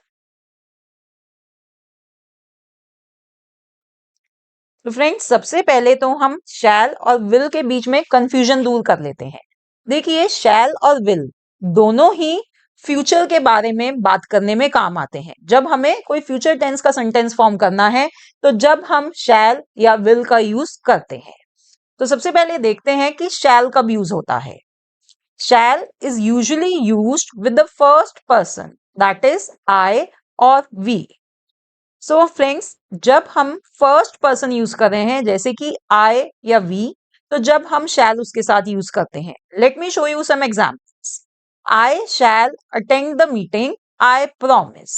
तो फ्रेंड्स सबसे पहले तो हम shall और will के बीच में कंफ्यूजन दूर कर लेते हैं। देखिए shall और will दोनों ही फ्यूचर के बारे में बात करने में काम आते हैं। जब हमें कोई फ्यूचर टेंस का सेंटेंस फॉर्म करना है तो जब हम shall या will का यूज करते हैं। तो सबसे पहले देखते हैं कि shall कब यूज होता है। Shall is usually used with the first person, that is I or we. So friends, जब हम first person यूज कर रहे हैं जैसे कि I या we, तो जब हम shall उसके साथ यूज करते हैं, let me show you some examples. I shall attend the meeting, I promise.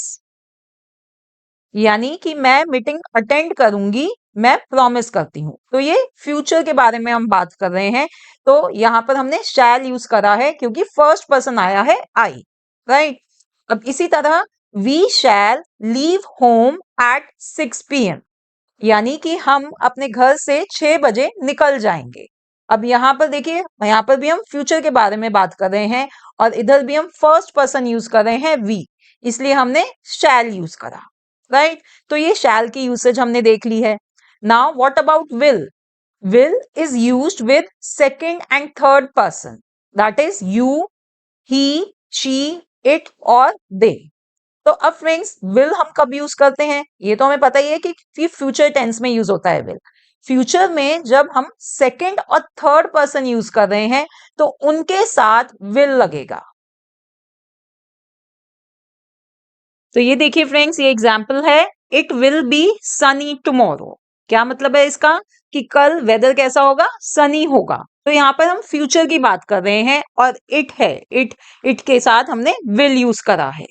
यानी कि मैं मीटिंग अटेंड करूंगी, मैं प्रॉमिस करती हूं। तो ये फ्यूचर के बारे में हम बात कर रहे हैं, तो यहां पर हमने शैल यूज करा है क्योंकि फर्स्ट पर्सन आया है आई, राइट। अब इसी तरह we shall leave home at 6 PM, यानी कि हम अपने घर से 6 बजे निकल जाएंगे। अब यहाँ पर देखिए, यहाँ पर भी हम फ्यूचर के बारे में बात कर रहे हैं और इधर भी हम फर्स्ट पर्सन यूज कर रहे हैं वी, इसलिए हमने शैल यूज करा, राइट। तो ये शैल की यूसेज हमने देख ली है। Now what about will? Will is used with second and third person, that is you, he, she, it और दे। तो अब फ्रेंड्स विल हम कब यूज करते हैं? ये तो हमें पता ही है कि फ्यूचर टेंस में यूज होता है विल। फ्यूचर में जब हम सेकंड और थर्ड पर्सन यूज कर रहे हैं तो उनके साथ विल लगेगा। तो ये देखिए फ्रेंड्स, ये एग्जाम्पल है, it will be Sunny tomorrow. क्या मतलब है इसका? कि कल वेदर कैसा होगा? सनी होगा। तो यहाँ पर हम फ्यूचर की बात कर रहे हैं और इट है, इट के साथ हमने विल यूज करा है।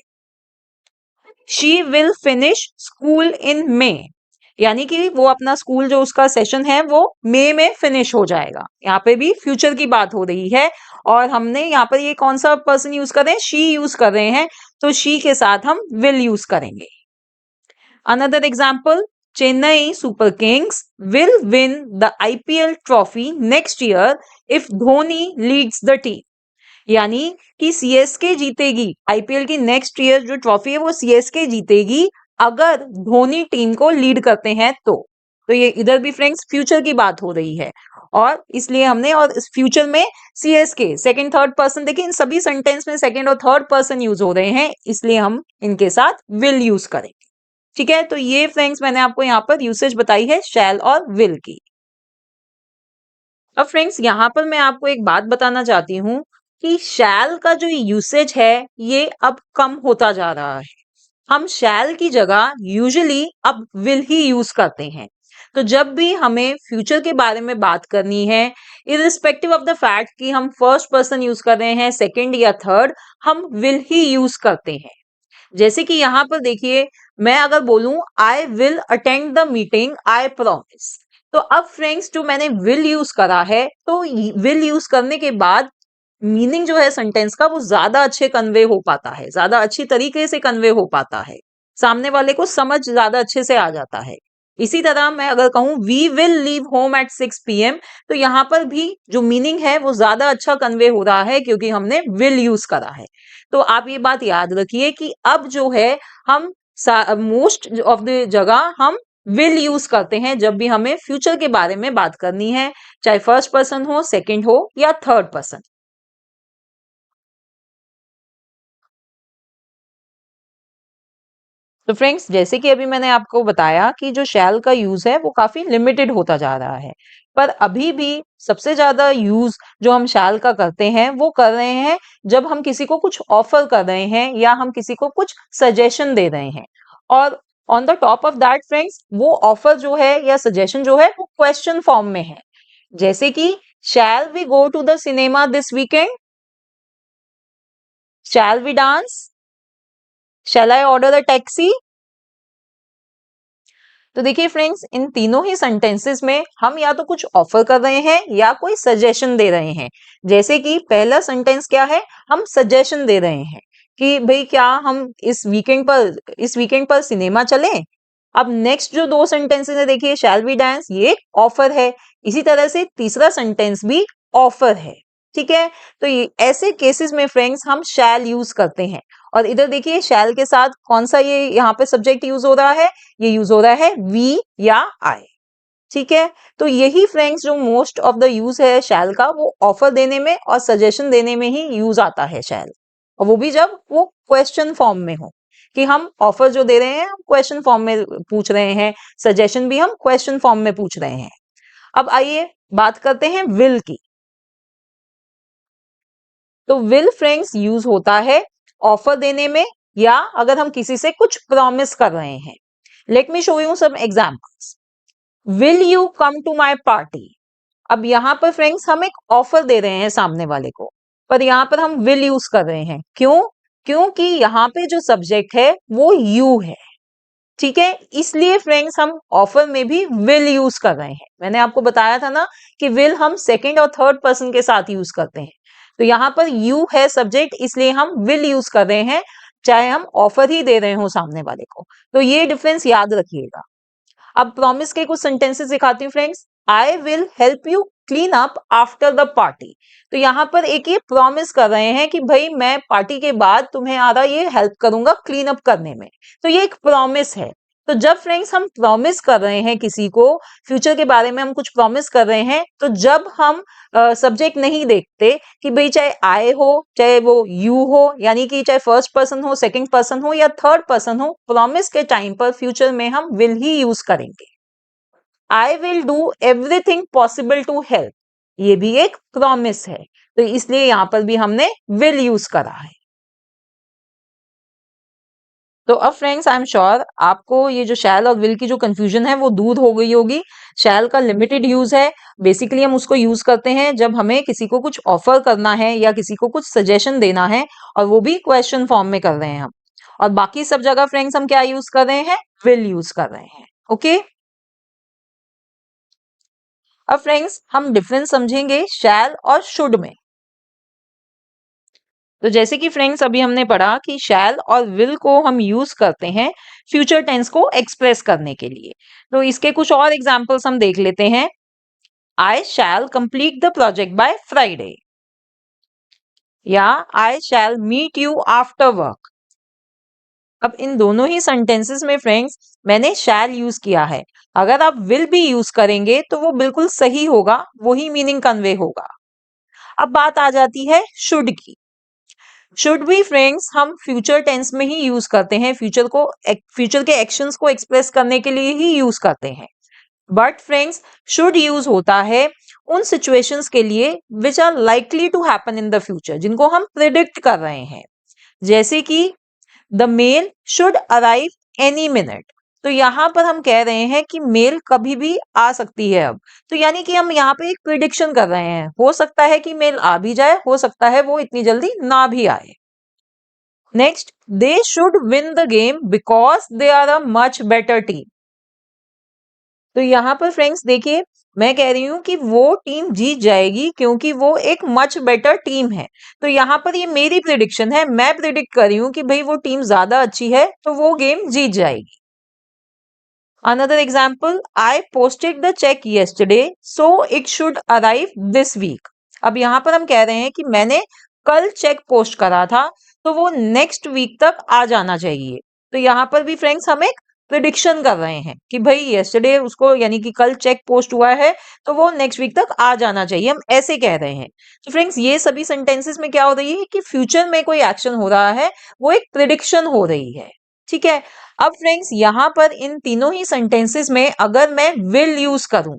She will finish school in May, यानी कि वो अपना स्कूल जो उसका सेशन है वो मई में फिनिश हो जाएगा। यहाँ पे भी फ्यूचर की बात हो रही है और हमने यहाँ पर ये कौन सा पर्सन यूज कर रहे हैं? शी यूज कर रहे हैं, तो शी के साथ हम विल यूज करेंगे। Another example, Chennai super Kings will win the IPL trophy next year if Dhoni leads the team, यानी कि सीएसके जीतेगी, आईपीएल की नेक्स्ट ईयर जो ट्रॉफी है वो सीएसके जीतेगी अगर धोनी टीम को लीड करते हैं तो ये इधर भी फ्रेंड्स फ्यूचर की बात हो रही है और इसलिए हमने, और इस फ्यूचर में सीएसके सेकंड थर्ड पर्सन, देखिए इन सभी सेंटेंस में सेकंड और थर्ड पर्सन यूज हो रहे हैं, इसलिए हम इनके साथ विल यूज करेंगे। ठीक है, तो ये फ्रेंड्स मैंने आपको यहाँ पर यूसेज बताई है शैल और विल की। अब फ्रेंड्स यहाँ पर मैं आपको एक बात बताना चाहती हूँ कि शैल का जो यूसेज है ये अब कम होता जा रहा है। हम शैल की जगह यूजुअली अब विल ही यूज करते हैं। तो जब भी हमें फ्यूचर के बारे में बात करनी है, इरिस्पेक्टिव ऑफ द फैक्ट कि हम फर्स्ट पर्सन यूज कर रहे हैं, सेकंड या थर्ड, हम विल ही यूज करते हैं। जैसे कि यहाँ पर देखिए, मैं अगर बोलूं I will attend the meeting, I promise, तो अब फ्रेंड्स जो मैंने विल यूज करा है, तो विल यूज करने के बाद मीनिंग जो है सेंटेंस का वो ज्यादा अच्छे कन्वे हो पाता है, ज्यादा अच्छी तरीके से कन्वे हो पाता है, सामने वाले को समझ ज्यादा अच्छे से आ जाता है। इसी तरह मैं अगर कहूं we will leave home at 6 PM, तो यहाँ पर भी जो मीनिंग है वो ज्यादा अच्छा कन्वे हो रहा है क्योंकि हमने विल यूज करा है। तो आप ये बात याद रखिए कि अब जो है हम मोस्ट ऑफ द जगह हम विल यूज करते हैं जब भी हमें फ्यूचर के बारे में बात करनी है, चाहे फर्स्ट पर्सन हो, सेकंड हो या थर्ड पर्सन। तो फ्रेंड्स, जैसे कि अभी मैंने आपको बताया कि जो शैल का यूज है वो काफी लिमिटेड होता जा रहा है, पर अभी भी सबसे ज्यादा यूज जो हम शैल का करते हैं वो कर रहे हैं जब हम किसी को कुछ ऑफर कर रहे हैं या हम किसी को कुछ सजेशन दे रहे हैं। और on the top of that friends, वो ऑफर जो है या सजेशन जो है वो क्वेश्चन फॉर्म में है। जैसे कि shall we go to the cinema this weekend, shall we dance, shall I order a taxi. तो देखिए फ्रेंड्स, इन तीनों ही सेंटेंसेस में हम या तो कुछ ऑफर कर रहे हैं या कोई सजेशन दे रहे हैं। जैसे कि पहला सेंटेंस क्या है, हम सजेशन दे रहे हैं कि भाई क्या हम इस वीकेंड पर सिनेमा चलें। अब नेक्स्ट जो दो सेंटेंसेस है, देखिए शैल वी डांस, ये ऑफर है। इसी तरह से तीसरा सेंटेंस भी ऑफर है। ठीक है, तो ये ऐसे केसेस में फ्रेंड्स हम शैल यूज करते हैं। और इधर देखिए शैल के साथ कौन सा ये यहाँ पे सब्जेक्ट यूज हो रहा है, ये यूज हो रहा है वी या आई। ठीक है, तो यही फ्रेंड्स जो मोस्ट ऑफ द यूज है शैल का, वो ऑफर देने में और सजेशन देने में ही यूज आता है शैल। और वो भी जब वो क्वेश्चन फॉर्म में हो, कि हम ऑफर जो दे रहे हैं हम क्वेश्चन फॉर्म में पूछ रहे हैं, सजेशन भी हम क्वेश्चन फॉर्म में पूछ रहे हैं। अब आइए बात करते हैं विल की। तो विल फ्रेंड्स यूज होता है ऑफर देने में या अगर हम किसी से कुछ प्रॉमिस कर रहे हैं। Let me show you some examples. Will you come to my party. अब यहां पर फ्रेंड्स हम एक ऑफर दे रहे हैं सामने वाले को, पर यहां पर हम विल यूज कर रहे हैं। क्यों? क्योंकि यहाँ पे जो सब्जेक्ट है वो यू है। ठीक है, इसलिए फ्रेंड्स हम ऑफर में भी विल यूज कर रहे हैं। मैंने आपको बताया था ना कि विल हम सेकंड और थर्ड पर्सन के साथ यूज करते हैं। तो यहाँ पर यू है सब्जेक्ट, इसलिए हम विल यूज कर रहे हैं, चाहे हम ऑफर ही दे रहे हो सामने वाले को। तो ये डिफरेंस याद रखिएगा। अब प्रॉमिस के कुछ सेंटेंसेस दिखाती हूँ friends. I will help you clean up after the party. तो यहाँ पर एक ये प्रॉमिस कर रहे हैं कि भाई मैं पार्टी के बाद तुम्हें आधा ये हेल्प करूंगा क्लीन अप करने में। तो ये एक प्रॉमिस है। तो जब फ्रेंड्स हम प्रॉमिस कर रहे हैं किसी को, फ्यूचर के बारे में हम कुछ प्रॉमिस कर रहे हैं, तो जब हम सब्जेक्ट नहीं देखते कि भाई चाहे आई हो चाहे वो यू हो, यानी कि चाहे फर्स्ट पर्सन हो, सेकंड पर्सन हो या थर्ड पर्सन हो, प्रॉमिस के टाइम पर फ्यूचर में हम विल ही यूज करेंगे। I will do everything possible to help, ये भी एक प्रॉमिस है, तो इसलिए यहां पर भी हमने विल यूज करा है। तो अब फ्रेंड्स, आई एम श्योर आपको ये जो शैल और विल की जो कंफ्यूजन है वो दूर हो गई होगी। शैल का लिमिटेड यूज है। बेसिकली हम उसको यूज करते हैं जब हमें किसी को कुछ ऑफर करना है या किसी को कुछ सजेशन देना है, और वो भी क्वेश्चन फॉर्म में कर रहे हैं हम। और बाकी सब जगह फ्रेंड्स हम क्या यूज कर रहे हैं, विल यूज कर रहे हैं। ओके, अब फ्रेंड्स हम डिफरेंस समझेंगे शैल और शुड में। तो जैसे कि फ्रेंड्स अभी हमने पढ़ा कि शैल और विल को हम यूज करते हैं फ्यूचर टेंस को एक्सप्रेस करने के लिए। तो इसके कुछ और एग्जांपल्स हम देख लेते हैं। I shall complete the project by Friday, या I shall meet you after work. अब इन दोनों ही सेंटेंसेस में फ्रेंड्स मैंने शैल यूज किया है। अगर आप विल भी यूज करेंगे तो वो बिल्कुल सही होगा, वही मीनिंग कन्वे होगा। अब बात आ जाती है शुड की। शुड भी फ्रेंड्स हम फ्यूचर टेंस में ही यूज करते हैं, फ्यूचर के एक्शंस को एक्सप्रेस करने के लिए ही यूज करते हैं। बट फ्रेंड्स, शुड यूज होता है उन सिचुएशंस के लिए which are likely to happen in the future, जिनको हम प्रिडिक्ट कर रहे हैं। जैसे कि the mail should arrive any minute. तो यहां पर हम कह रहे हैं कि मेल कभी भी आ सकती है अब। तो यानी कि हम यहाँ पे एक प्रिडिक्शन कर रहे हैं, हो सकता है कि मेल आ भी जाए, हो सकता है वो इतनी जल्दी ना भी आए। Next, they should win the game because they are a much better team. तो यहाँ पर फ्रेंड्स देखिए, मैं कह रही हूं कि वो टीम जीत जाएगी क्योंकि वो एक मच बेटर टीम है। तो यहाँ पर ये मेरी प्रिडिक्शन है, मैं प्रिडिक्ट कर रही हूँ कि भाई वो टीम ज्यादा अच्छी है तो वो गेम जीत जाएगी। Another example, I posted the cheque yesterday so it should arrive this week. अब यहाँ पर हम कह रहे हैं कि मैंने कल चेक पोस्ट करा था तो वो नेक्स्ट वीक तक आ जाना चाहिए। तो यहाँ पर भी फ्रेंड्स हम एक प्रिडिक्शन कर रहे हैं कि भाई yesterday उसको, यानी कि कल चेक पोस्ट हुआ है तो वो नेक्स्ट वीक तक आ जाना चाहिए, हम ऐसे कह रहे हैं। तो फ्रेंड्स ये सभी सेंटेंसेस में क्या हो रही है कि फ्यूचर में कोई एक्शन हो रहा है, वो एक प्रिडिक्शन हो रही है। ठीक है। अब फ्रेंड्स यहाँ पर इन तीनों ही सेंटेंसेस में अगर मैं विल यूज करूं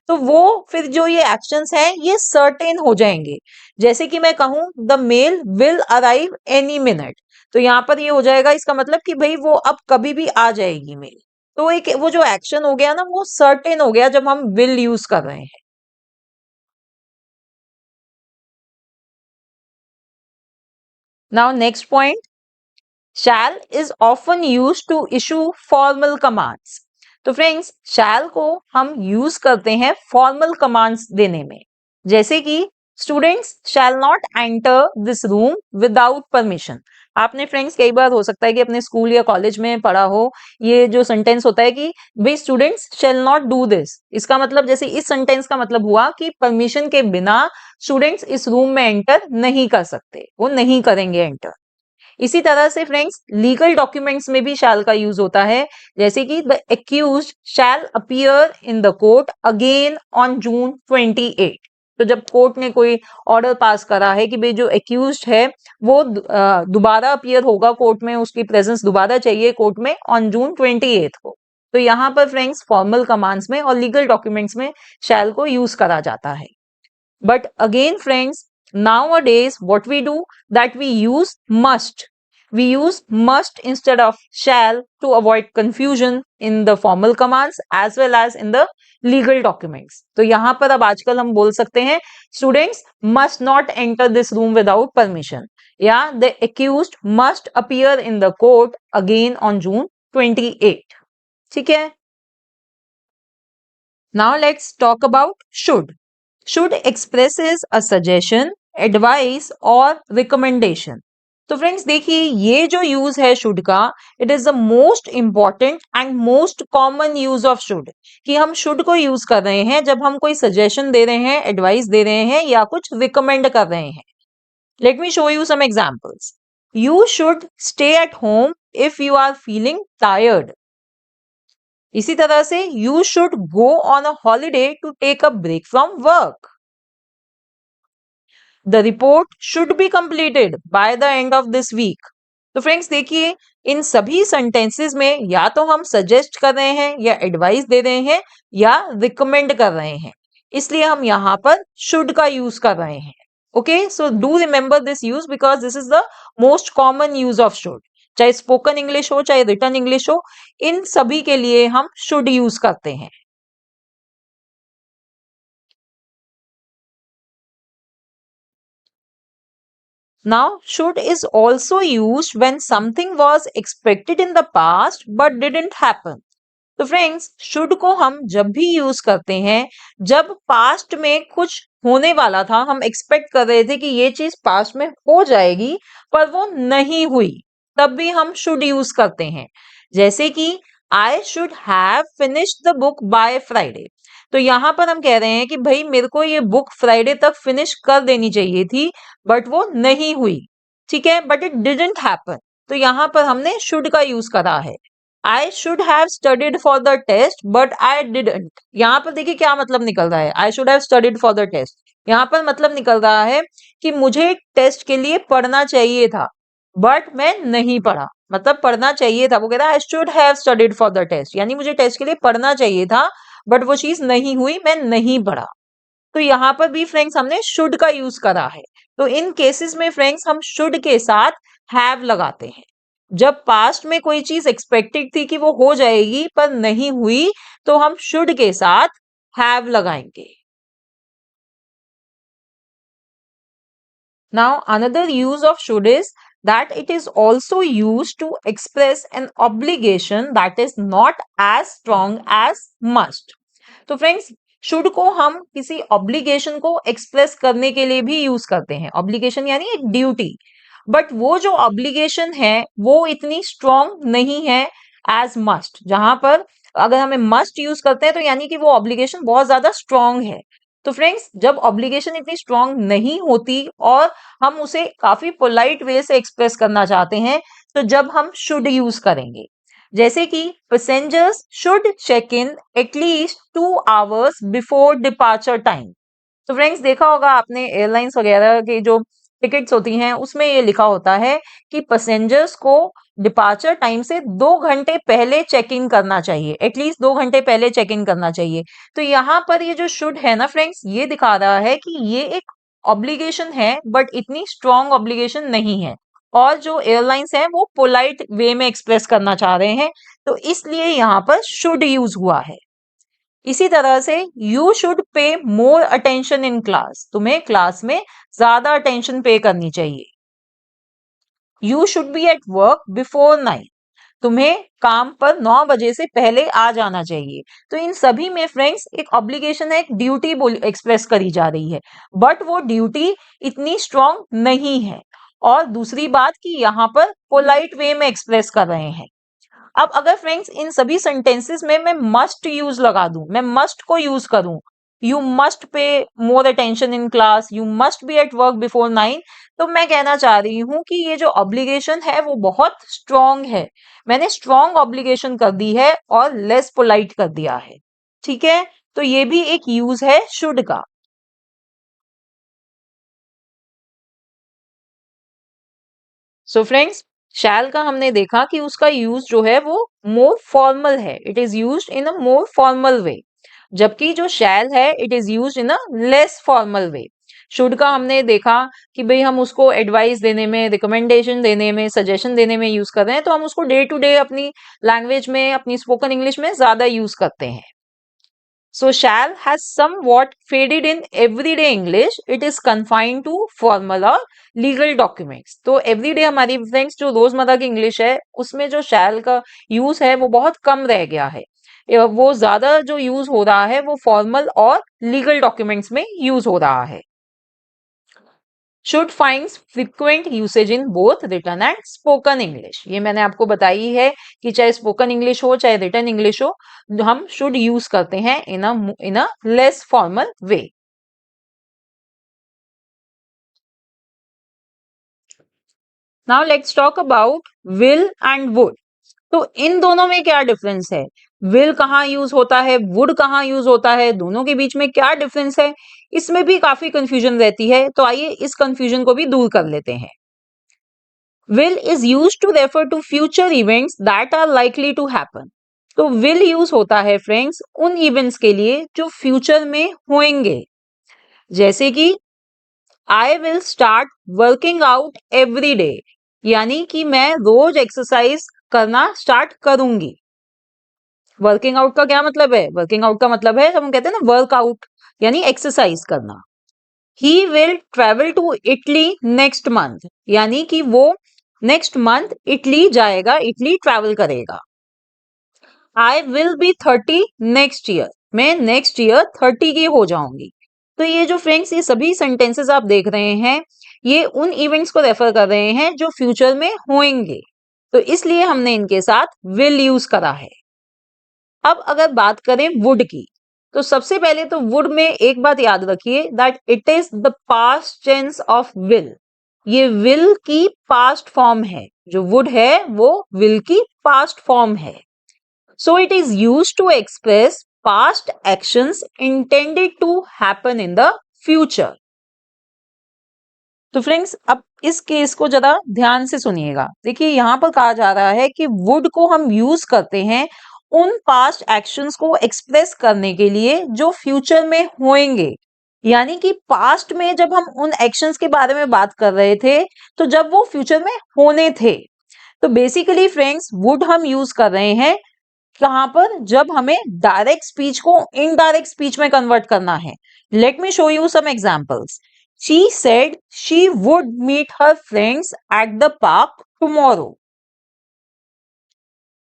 तो वो फिर जो ये एक्शंस हैं ये सर्टेन हो जाएंगे। जैसे कि मैं कहूं the mail will arrive any minute, तो यहाँ पर ये हो जाएगा, इसका मतलब कि भाई वो अब कभी भी आ जाएगी मेल। तो एक वो जो एक्शन हो गया ना वो सर्टेन हो गया जब हम विल यूज कर रहे हैं। Now next point, shall is often used to issue formal commands। तो फ्रेंड्स shall को हम यूज करते हैं फॉर्मल कमांड्स देने में। जैसे कि students shall not enter this room without permission। आपने फ्रेंड्स कई बार हो सकता है कि अपने स्कूल या कॉलेज में पढ़ा हो, ये जो सेंटेंस होता है कि भाई students shall not do this। इसका मतलब जैसे इस सेंटेंस का मतलब हुआ कि परमिशन के बिना स्टूडेंट्स इस रूम में एंटर नहीं कर सकते, वो नहीं करेंगे एंटर। इसी तरह से फ्रेंड्स लीगल डॉक्यूमेंट्स में भी शैल का यूज होता है। जैसे कि the accused shall appear in the court again on June 28। तो जब कोर्ट ने कोई ऑर्डर पास करा है कि भाई जो एक्यूज्ड है वो दोबारा अपीयर होगा कोर्ट में, उसकी प्रेजेंस दोबारा चाहिए कोर्ट में ऑन जून 28 को। तो यहाँ पर फ्रेंड्स फॉर्मल कमांड्स में और लीगल डॉक्यूमेंट्स में शैल को यूज करा जाता है। But again, friends, nowadays what we do that we use must. We use must instead of shall to avoid confusion in the formal commands as well as in the legal documents. तो यहाँ पर अब आजकल हम बोल सकते हैं students must not enter this room without permission, या the accused must appear in the court again on June 28। ठीक है। Now let's talk about should. Should expresses a suggestion, advice और recommendation। तो फ्रेंड्स देखिए ये जो यूज है should का, it is the most important and most common use of should, कि हम शुड को यूज कर रहे हैं जब हम कोई सजेशन दे रहे हैं, एडवाइस दे रहे हैं या कुछ रिकमेंड कर रहे हैं। Let me show you some examples. You should stay at home if you are feeling tired. इसी तरह से you should go on a holiday to take a break from work. The report should be completed by the end of this week. तो friends देखिए इन सभी sentences में या तो हम सजेस्ट कर रहे हैं या एडवाइस दे रहे हैं या रिकमेंड कर रहे हैं, इसलिए हम यहाँ पर शुड का यूज कर रहे हैं। Okay, so do remember this use because this is the most common use of should. चाहे स्पोकन इंग्लिश हो चाहे रिटन इंग्लिश हो, इन सभी के लिए हम शुड यूज करते हैं। Now, should is also used when something was expected in the past but didn't happen। तो फ्रेंड्स शुड को हम जब भी यूज करते हैं जब पास्ट में कुछ होने वाला था, हम एक्सपेक्ट कर रहे थे कि ये चीज पास्ट में हो जाएगी पर वो नहीं हुई, तब भी हम शुड यूज करते हैं। जैसे कि आई should have finished the book by Friday. तो यहां पर हम कह रहे हैं कि भाई मेरे को ये बुक फ्राइडे तक फिनिश कर देनी चाहिए थी बट वो नहीं हुई। ठीक है, बट इट डिडंट हैपन, तो यहां पर हमने शुड का यूज करा है। I should have studied for the test but I didn't. यहाँ पर देखिए क्या मतलब निकल रहा है, I should have studied for the test. यहाँ पर मतलब निकल रहा है कि मुझे टेस्ट के लिए पढ़ना चाहिए था बट मैं नहीं पढ़ा। मतलब पढ़ना चाहिए था, वो कह रहा है I should have studied for the test, यानी मुझे टेस्ट के लिए पढ़ना चाहिए था बट वो चीज नहीं हुई, मैं नहीं पढ़ा। तो यहाँ पर भी फ्रेंड्स हमने शुड का यूज करा है। तो इन केसेस में फ्रेंड्स हम शुड के साथ हैव लगाते हैं। जब पास्ट में कोई चीज एक्सपेक्टेड थी कि वो हो जाएगी पर नहीं हुई, तो हम शुड के साथ हैव लगाएंगे। Now, another use of should is that it is also used to express an obligation that is not as strong as must। तो फ्रेंड्स शुड को हम किसी ऑब्लिगेशन को एक्सप्रेस करने के लिए भी यूज करते हैं। ऑब्लिगेशन यानी एक ड्यूटी, बट वो जो ऑब्लिगेशन है वो इतनी स्ट्रॉन्ग नहीं है एज मस्ट। जहां पर अगर हमें मस्ट यूज करते हैं तो यानी कि वो ऑब्लिगेशन बहुत ज्यादा स्ट्रॉन्ग है। तो फ्रेंड्स जब ऑब्लिगेशन इतनी स्ट्रॉन्ग नहीं होती और हम उसे काफी पोलाइट वे से एक्सप्रेस करना चाहते हैं, तो जब हम शुड यूज करेंगे। जैसे कि passengers should check in at least 2 hours before departure time. तो फ्रेंड्स देखा होगा आपने एयरलाइंस वगैरह के जो टिकट्स होती हैं उसमें ये लिखा होता है कि पैसेंजर्स को डिपार्चर टाइम से 2 घंटे पहले चेक इन करना चाहिए, एटलीस्ट 2 घंटे पहले चेक इन करना चाहिए। तो यहाँ पर ये जो शुड है ना फ्रेंड्स, ये दिखा रहा है कि ये एक ऑब्लिगेशन है बट इतनी स्ट्रॉन्ग ऑब्लिगेशन नहीं है, और जो एयरलाइंस है वो पोलाइट वे में एक्सप्रेस करना चाह रहे हैं, तो इसलिए यहाँ पर शुड यूज हुआ है। इसी तरह से you should pay more attention in class, तुम्हें क्लास में ज्यादा अटेंशन पे करनी चाहिए। You should be at work before 9, तुम्हें काम पर 9 बजे से पहले आ जाना चाहिए। तो इन सभी में फ्रेंड्स एक ऑब्लिगेशन है, एक ड्यूटी एक्सप्रेस करी जा रही है, बट वो ड्यूटी इतनी स्ट्रॉन्ग नहीं है। और दूसरी बात कि यहाँ पर पोलाइट वे में एक्सप्रेस कर रहे हैं। अब अगर फ्रेंड्स इन सभी सेंटेंसेस में मैं मस्ट यूज लगा दूं, मैं मस्ट को यूज करूं, you must pay more attention in class, you must be at work before 9, तो मैं कहना चाह रही हूं कि ये जो ऑब्लिगेशन है वो बहुत स्ट्रॉन्ग है, मैंने स्ट्रॉन्ग ऑब्लिगेशन कर दी है और लेस पोलाइट कर दिया है। ठीक है, तो ये भी एक यूज है शुड का। सो फ्रेंड्स, शैल का हमने देखा कि उसका यूज जो है वो मोर फॉर्मल है, it is used in a more formal way, जबकि जो शैल है it is used in a less formal way. Should का हमने देखा कि भाई हम उसको एडवाइस देने में, रिकमेंडेशन देने में, सजेशन देने में यूज कर रहे हैं, तो हम उसको डे टू डे अपनी लैंग्वेज में, अपनी स्पोकन इंग्लिश में ज्यादा यूज करते हैं। So shall has somewhat faded in everyday English. It is confined to formal or legal documents. तो everyday हमारी फ्रेंड्स जो रोजमर्रा की इंग्लिश है उसमें जो shall का यूज है वो बहुत कम रह गया है, वो ज्यादा जो यूज हो रहा है वो फॉर्मल और लीगल डॉक्यूमेंट्स में यूज हो रहा है। Should finds frequent usage in both written and spoken English, ये मैंने आपको बताई है कि चाहे स्पोकन इंग्लिश हो चाहे रिटन इंग्लिश हो, हम शुड यूज करते हैं in a less formal way. Now let's talk about will and would. तो इन दोनों में क्या डिफरेंस है, विल कहाँ यूज होता है, वुड कहाँ यूज होता है, दोनों के बीच में क्या डिफरेंस है, इसमें भी काफी कंफ्यूजन रहती है। तो आइए इस कंफ्यूजन को भी दूर कर लेते हैं। Will is used to refer to future events that are likely to happen. तो will यूज होता है फ्रेंड्स उन इवेंट्स के लिए जो फ्यूचर में होंगे, जैसे कि I will start working out every day, यानी कि मैं रोज एक्सरसाइज करना स्टार्ट करूंगी। वर्किंग आउट का क्या मतलब है, वर्किंग आउट का मतलब है जब हम कहते हैं ना वर्कआउट, यानी एक्सरसाइज करना। He will travel to Italy next month, यानी कि वो नेक्स्ट मंथ इटली जाएगा, इटली ट्रैवल करेगा। I will be 30 next year, मैं नेक्स्ट ईयर 30 की हो जाऊंगी। तो ये जो फ्रेंड्स ये सभी सेंटेंसेस आप देख रहे हैं, ये उन इवेंट्स को रेफर कर रहे हैं जो फ्यूचर में होंगे, तो इसलिए हमने इनके साथ विल यूज करा है। अब अगर बात करें वुड की, तो सबसे पहले तो वुड में एक बात याद रखिए that it is the past tense of will, ये विल की पास्ट फॉर्म है, जो वुड है वो विल की पास्ट फॉर्म है। So it is used to express past actions intended to happen in the future. तो फ्रेंड्स अब इस केस को जरा ध्यान से सुनिएगा। देखिए यहां पर कहा जा रहा है कि वुड को हम यूज करते हैं उन पास्ट एक्शंस को एक्सप्रेस करने के लिए जो फ्यूचर में होंगे, यानी कि पास्ट में जब हम उन एक्शंस के बारे में बात कर रहे थे तो जब वो फ्यूचर में होने थे। तो बेसिकली फ्रेंड्स वुड हम यूज कर रहे हैं कहां पर, जब हमें डायरेक्ट स्पीच को इनडायरेक्ट स्पीच में कन्वर्ट करना है। Let me show you some examples. She said she would meet her friends at the park tomorrow,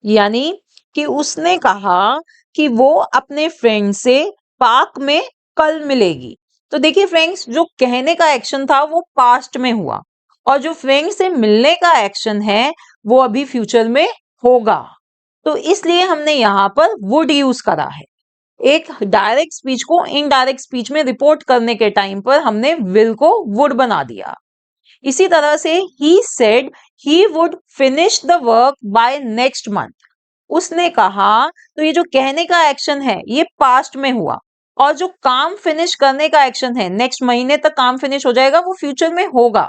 यानी कि उसने कहा कि वो अपने फ्रेंड से पार्क में कल मिलेगी। तो देखिए फ्रेंड्स जो कहने का एक्शन था वो पास्ट में हुआ, और जो फ्रेंड से मिलने का एक्शन है वो अभी फ्यूचर में होगा। तो इसलिए हमने यहां पर वुड यूज करा है, एक डायरेक्ट स्पीच को इनडायरेक्ट स्पीच में रिपोर्ट करने के टाइम पर हमने विल को वुड बना दिया। इसी तरह से he said he would finish the work by next month, उसने कहा, तो ये जो कहने का एक्शन है ये पास्ट में हुआ, और जो काम फिनिश करने का एक्शन है नेक्स्ट महीने तक काम फिनिश हो जाएगा वो फ्यूचर में होगा।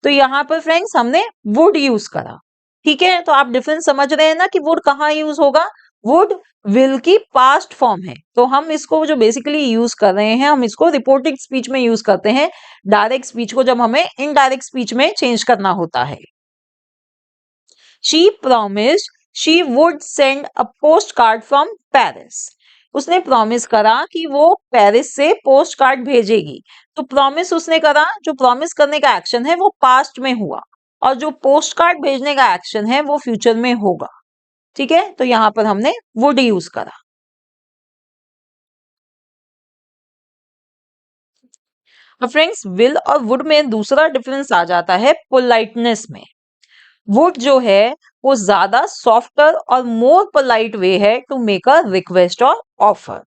तो यहाँ पर फ्रेंड्स हमने वुड यूज करा। ठीक है, तो आप डिफरेंस समझ रहे हैं ना कि वुड कहाँ यूज होगा। वुड विल की पास्ट फॉर्म है, तो हम इसको जो बेसिकली यूज कर रहे हैं, हम इसको रिपोर्टेड स्पीच में यूज करते हैं, डायरेक्ट स्पीच को जब हमें इनडायरेक्ट स्पीच में चेंज करना होता है। She promised she would send a postcard from Paris. उसने प्रॉमिस करा कि वो पेरिस से पोस्ट कार्ड भेजेगी। तो प्रॉमिस उसने करा, जो प्रॉमिस करने का एक्शन है वो पास्ट में हुआ, और जो पोस्ट कार्ड भेजने का एक्शन है वो फ्यूचर में होगा। ठीक है, तो यहां पर हमने वुड यूज करा। अब फ्रेंड्स विल और वुड में दूसरा डिफरेंस आ जाता है पोलाइटनेस में। वुड जो है वो ज्यादा सॉफ्टर और मोर पोलाइट वे है टू मेक अ रिक्वेस्ट और ऑफर।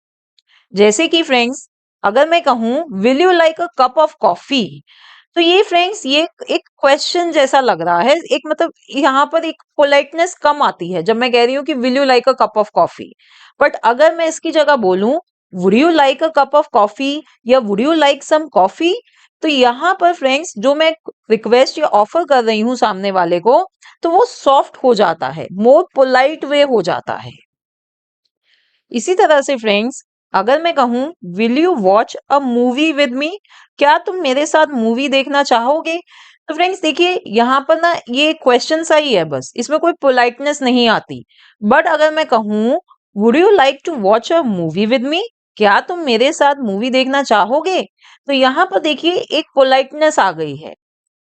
जैसे कि फ्रेंड्स अगर मैं कहूं will you like a cup of coffee, तो ये फ्रेंड्स ये एक क्वेश्चन जैसा लग रहा है, एक मतलब यहाँ पर एक पोलाइटनेस कम आती है जब मैं कह रही हूँ कि will you like a cup of coffee. But अगर मैं इसकी जगह बोलूं would you like a cup of coffee या would you like some coffee, तो यहाँ पर फ्रेंड्स जो मैं रिक्वेस्ट या ऑफर कर रही हूँ सामने वाले को, तो वो सॉफ्ट हो जाता है, मोर पोलाइट वे हो जाता है। इसी तरह से फ्रेंड्स अगर मैं कहूं will you watch a movie with me, क्या तुम मेरे साथ मूवी देखना चाहोगे, तो फ्रेंड्स देखिए यहाँ पर ना ये क्वेश्चन सा ही है, बस इसमें कोई पोलाइटनेस नहीं आती। बट अगर मैं कहूं would you like to watch a movie with me, क्या तुम मेरे साथ मूवी देखना चाहोगे, तो यहाँ पर देखिए एक पोलाइटनेस आ गई है।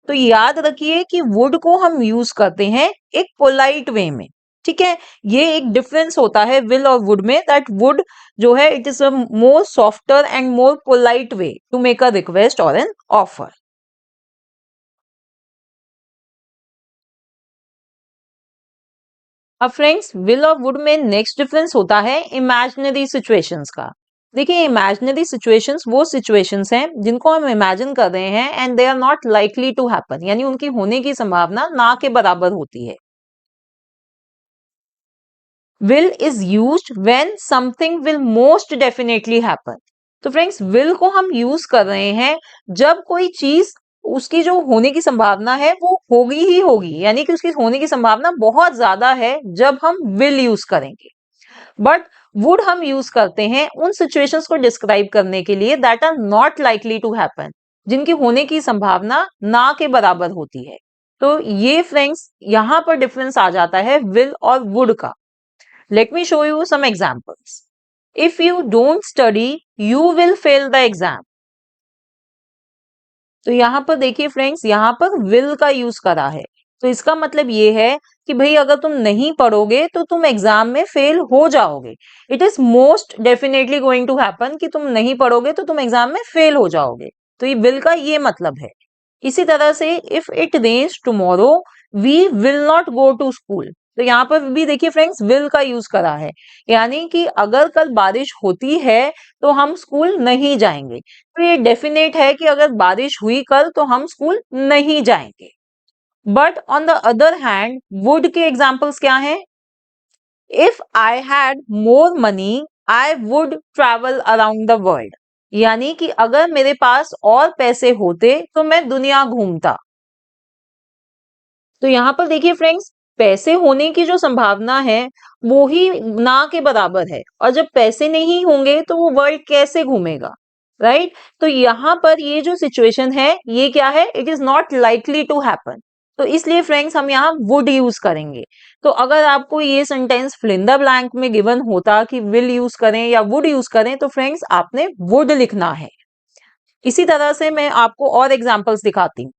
तो याद रखिए कि वुड को हम यूज करते हैं एक पोलाइट वे में। ठीक है, ये एक डिफरेंस होता है विल और वुड में, दैट वुड जो है it is a more softer and more polite way to make a request और एन ऑफर। अब फ्रेंड्स विल और वुड में नेक्स्ट डिफरेंस होता है इमेजिनरी सिचुएशंस का। देखिए इमेजिनरी सिचुएशंस वो सिचुएशंस हैं जिनको हम इमेजिन कर रहे हैं and they are not likely to happen, यानी उनकी होने की संभावना ना के बराबर होती है। will is used when something will most definitely happen। तो फ्रेंड्स will को हम यूज कर रहे हैं जब कोई चीज उसकी जो होने की संभावना है वो होगी ही होगी, यानी कि उसकी होने की संभावना बहुत ज्यादा है जब हम will यूज करेंगे। बट would हम यूज करते हैं उन सिचुएशंस को डिस्क्राइब करने के लिए that are not likely to happen, जिनकी होने की संभावना ना के बराबर होती है। तो ये फ्रेंड्स यहां पर डिफरेंस आ जाता है will और would का। Let me show you some examples. If you don't study, you will fail the exam. तो यहां पर देखिए फ्रेंड्स यहां पर will का यूज करा है, तो इसका मतलब ये है कि भाई अगर तुम नहीं पढ़ोगे तो तुम एग्जाम में फेल हो जाओगे। It is most definitely going to happen कि तुम नहीं पढ़ोगे तो तुम एग्जाम में फेल हो जाओगे। तो ये will का ये मतलब है। इसी तरह से if it rains tomorrow we will not go to school, तो यहाँ पर भी देखिए फ्रेंड्स विल का यूज करा है, यानी कि अगर कल बारिश होती है तो हम स्कूल नहीं जाएंगे। तो ये डेफिनेट है कि अगर बारिश हुई कल तो हम स्कूल नहीं जाएंगे। But on the other hand would के एग्जाम्पल्स क्या हैं। If I had more money I would travel around the world, यानी कि अगर मेरे पास और पैसे होते तो मैं दुनिया घूमता। तो यहाँ पर देखिए फ्रेंड्स पैसे होने की जो संभावना है वो ही ना के बराबर है, और जब पैसे नहीं होंगे तो वो वर्ल्ड कैसे घूमेगा, राइट। तो यहाँ पर ये जो सिचुएशन है ये क्या है, it is not likely to happen. तो इसलिए फ्रेंड्स हम यहाँ वुड यूज करेंगे। तो अगर आपको ये sentence fill in the blank में गिवन होता कि विल यूज करें या वुड यूज करें, तो फ्रेंड्स आपने वुड लिखना है। इसी तरह से मैं आपको और एग्जांपल्स दिखाती हूँ।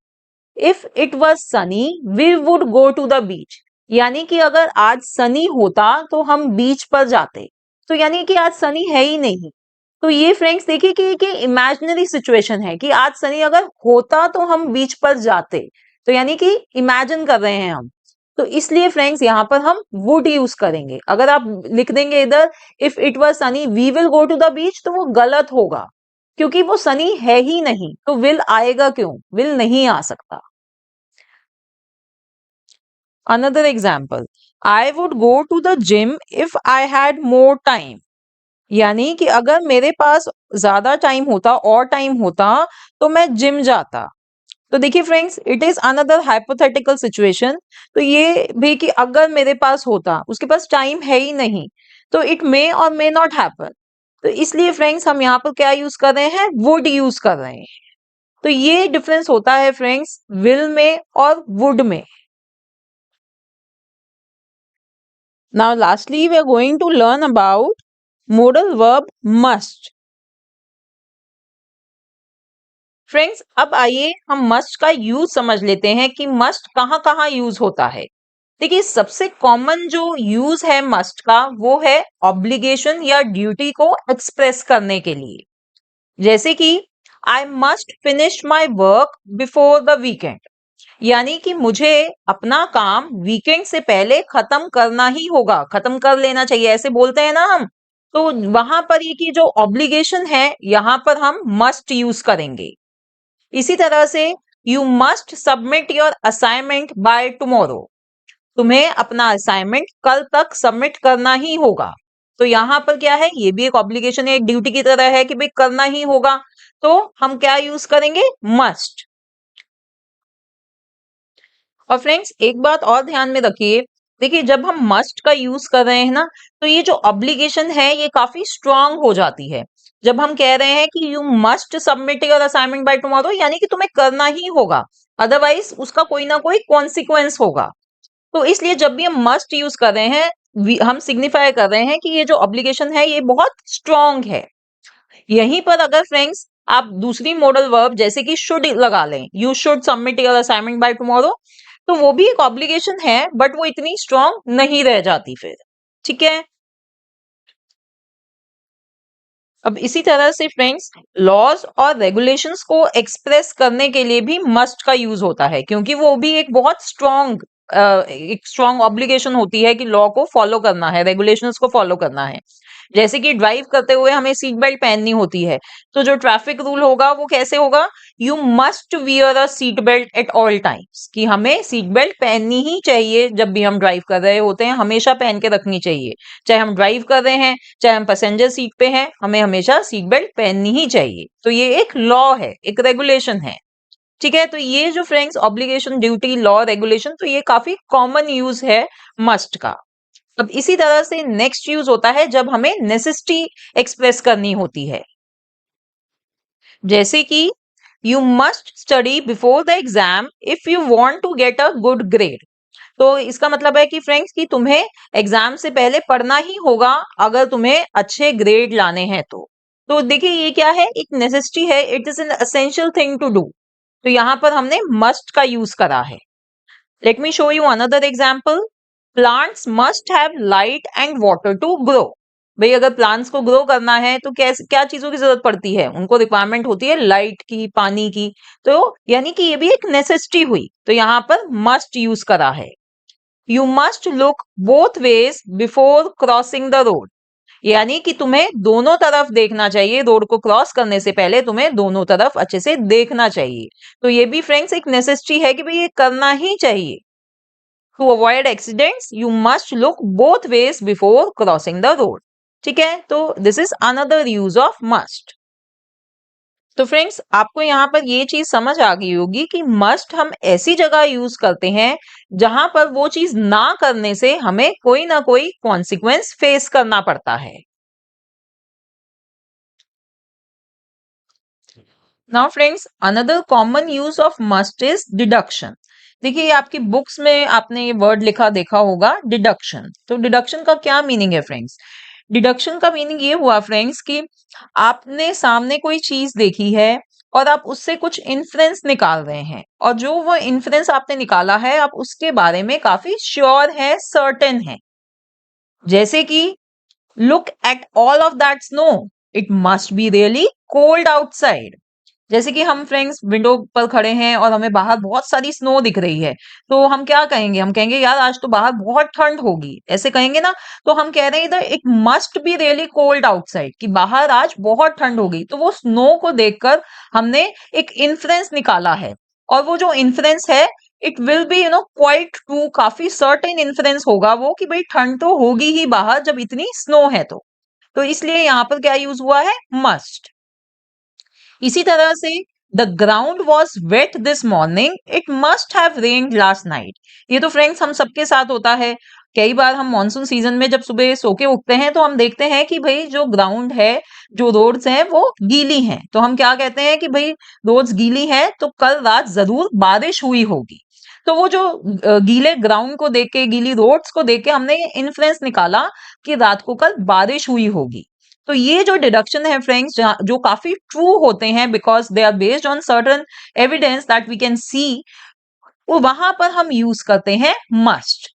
If it was sunny we would go to the beach, यानी कि अगर आज सनी होता तो हम बीच पर जाते। तो यानी कि आज सनी है ही नहीं। तो ये फ्रेंड्स देखिए कि इमेजिनरी सिचुएशन है कि आज सनी अगर होता तो हम बीच पर जाते, तो यानी कि इमेजिन कर रहे हैं हम। तो इसलिए फ्रेंड्स यहाँ पर हम वुड यूज करेंगे। अगर आप लिख देंगे इधर if it was sunny we will go to the beach, तो वो गलत होगा, क्योंकि वो सनी है ही नहीं, तो विल आएगा क्यों, विल नहीं आ सकता। Another example, I would go to the gym if I had more time, यानी कि अगर मेरे पास ज्यादा टाइम होता और टाइम होता तो मैं जिम जाता। तो देखिए friends, it is another hypothetical situation. तो ये भी कि अगर मेरे पास होता, उसके पास टाइम है ही नहीं, तो इट मे और मे नॉट हैपन। तो इसलिए फ्रेंड्स हम यहाँ पर क्या यूज कर रहे हैं, वुड यूज कर रहे हैं। तो ये डिफरेंस होता है फ्रेंड्स विल में और वुड में। Now lastly we are going to learn about modal verb must। Friends अब आइए हम मस्ट का यूज समझ लेते हैं कि मस्ट कहाँ कहाँ यूज होता है। देखिए सबसे कॉमन जो यूज है मस्ट का वो है ऑब्लिगेशन या ड्यूटी को एक्सप्रेस करने के लिए। जैसे कि I must finish my work before the weekend, यानी कि मुझे अपना काम वीकेंड से पहले खत्म करना ही होगा, खत्म कर लेना चाहिए, ऐसे बोलते हैं ना हम। तो वहां पर ये की जो ऑब्लिगेशन है यहां पर हम मस्ट यूज करेंगे। इसी तरह से you must submit your assignment by tomorrow, तुम्हें अपना असाइनमेंट कल तक सबमिट करना ही होगा। तो यहां पर क्या है, ये भी एक ऑब्लिगेशन है, एक ड्यूटी की तरह है कि भाई करना ही होगा। तो हम क्या यूज करेंगे, मस्ट। और फ्रेंड्स एक बात और ध्यान में रखिए, देखिए जब हम मस्ट का यूज कर रहे हैं ना, तो ये जो ऑब्लिगेशन है ये काफी स्ट्रांग हो जाती है। जब हम कह रहे हैं कि you must submit your assignment by tomorrow, यानी कि तुम्हें करना ही होगा, अदरवाइज उसका कोई ना कोई कॉन्सिक्वेंस होगा। तो इसलिए जब भी हम मस्ट यूज कर रहे हैं, हम सिग्निफाई कर रहे हैं कि ये जो ऑब्लिगेशन है ये बहुत स्ट्रांग है। यहीं पर अगर फ्रेंड्स आप दूसरी मॉडल वर्ब जैसे कि शुड लगा लें, you should submit your assignment by tomorrow, तो वो भी एक ऑब्लिगेशन है बट वो इतनी स्ट्रांग नहीं रह जाती फिर। ठीक है। अब इसी तरह से फ्रेंड्स लॉज और रेगुलेशंस को एक्सप्रेस करने के लिए भी मस्ट का यूज होता है, क्योंकि वो भी एक बहुत एक स्ट्रॉन्ग ऑब्लिगेशन होती है कि लॉ को फॉलो करना है, रेगुलेशंस को फॉलो करना है। जैसे कि ड्राइव करते हुए हमें सीट बेल्ट पहननी होती है, तो जो ट्रैफिक रूल होगा वो कैसे होगा, you must wear a seat belt at all times, कि हमें सीट बेल्ट पहननी ही चाहिए जब भी हम ड्राइव कर रहे होते हैं, हमेशा पहन के रखनी चाहिए। चाहे हम ड्राइव कर रहे हैं, चाहे हम पैसेंजर सीट पे हैं, हमें हमेशा सीट बेल्ट पहननी ही चाहिए। तो ये एक लॉ है, एक रेगुलेशन है। ठीक है। तो ये जो friends obligation, duty, law, regulation, तो ये काफी कॉमन यूज है मस्ट का। अब इसी तरह से नेक्स्ट यूज होता है जब हमें नेसेसिटी एक्सप्रेस करनी होती है। जैसे कि you must study before the exam if you want to get a good grade. तो इसका मतलब है कि फ्रेंड्स कि तुम्हें एग्जाम से पहले पढ़ना ही होगा अगर तुम्हें अच्छे ग्रेड लाने हैं तो देखिए ये क्या है, एक नेसेसिटी है, it is an essential thing to do. तो यहां पर हमने मस्ट का यूज करा है। Let me show you another example. Plants must have light and water to grow. भाई अगर प्लांट्स को ग्रो करना है तो कैसे, क्या चीजों की जरूरत पड़ती है, उनको रिक्वायरमेंट होती है लाइट की, पानी की। तो यानी कि ये भी एक नेसेसिटी हुई, तो यहाँ पर मस्ट यूज करा है। You must look both ways before crossing the road, यानी कि तुम्हें दोनों तरफ देखना चाहिए, रोड को क्रॉस करने से पहले तुम्हें दोनों तरफ अच्छे से देखना चाहिए। तो ये भी फ्रेंड्स एक नेसेसिटी है कि भाई ये करना ही चाहिए। To avoid accidents you must look both ways before crossing the road. ठीक है। तो this is another use of must. तो फ्रेंड्स आपको यहाँ पर ये चीज समझ आ गई होगी कि मस्ट हम ऐसी जगह यूज करते हैं जहां पर वो चीज ना करने से हमें कोई ना कोई कॉन्सिक्वेंस फेस करना पड़ता है। Now friends another common use of must is deduction. देखिए आपकी बुक्स में आपने ये वर्ड लिखा देखा होगा, डिडक्शन। तो डिडक्शन का क्या मीनिंग है फ्रेंड्स, डिडक्शन का मीनिंग ये हुआ फ्रेंड्स कि आपने सामने कोई चीज देखी है और आप उससे कुछ इन्फ्रेंस निकाल रहे हैं, और जो वो इन्फ्रेंस आपने निकाला है आप उसके बारे में काफी श्योर है, सर्टेन है। जैसे कि look at all of that snow, it must be really cold outside. जैसे कि हम फ्रेंड्स विंडो पर खड़े हैं और हमें बाहर बहुत सारी स्नो दिख रही है, तो हम क्या कहेंगे, हम कहेंगे यार आज तो बाहर बहुत ठंड होगी, ऐसे कहेंगे ना। तो हम कह रहे हैं इधर it must be really cold outside, कि बाहर आज बहुत ठंड होगी। तो वो स्नो को देखकर हमने एक इन्फ्रेंस निकाला है, और वो जो इन्फ्रेंस है it will be quite true, काफी सर्टेन इन्फ्रेंस होगा वो कि भाई ठंड तो होगी ही बाहर जब इतनी स्नो है। तो इसलिए यहाँ पर क्या यूज हुआ है, मस्ट। इसी तरह से the ground was wet this morning, it must have rained last night. ये तो फ्रेंड्स हम सबके साथ होता है। कई बार हम मॉनसून सीजन में जब सुबह सो के उठते हैं तो हम देखते हैं कि भाई जो ग्राउंड है, जो रोड्स हैं वो गीली हैं, तो हम क्या कहते हैं कि भाई रोड्स गीली है तो कल रात जरूर बारिश हुई होगी। तो वो जो गीले ग्राउंड को देख के, गीली रोड्स को देख के हमने इन्फ्रेंस निकाला कि रात को कल बारिश हुई होगी। तो ये जो डिडक्शन है फ्रेंड्स, जो काफी ट्रू होते हैं because they are based on certain evidence that we can see, वो वहां पर हम यूज करते हैं must.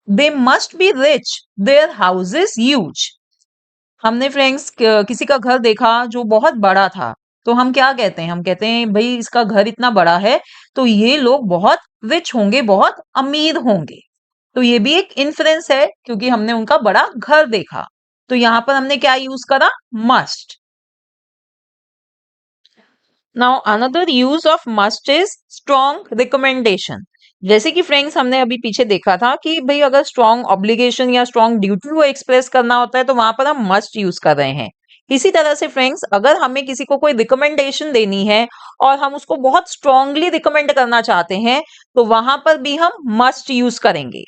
They must be rich, their houses huge. हमने फ्रेंड्स किसी का घर देखा जो बहुत बड़ा था, तो हम क्या कहते हैं? हम कहते हैं भाई इसका घर इतना बड़ा है तो ये लोग बहुत रिच होंगे, बहुत अमीर होंगे। तो ये भी एक इन्फ्रेंस है क्योंकि हमने उनका बड़ा घर देखा। तो यहां पर हमने क्या यूज करा? Must. Now another use of must is strong recommendation. जैसे कि फ्रेंड्स हमने अभी पीछे देखा था कि भाई अगर स्ट्रॉन्ग ऑब्लिगेशन या स्ट्रॉन्ग ड्यूटी को एक्सप्रेस करना होता है तो वहां पर हम मस्ट यूज कर रहे हैं। इसी तरह से फ्रेंड्स अगर हमें किसी को कोई रिकमेंडेशन देनी है और हम उसको बहुत स्ट्रांगली रिकमेंड करना चाहते हैं तो वहां पर भी हम मस्ट यूज करेंगे।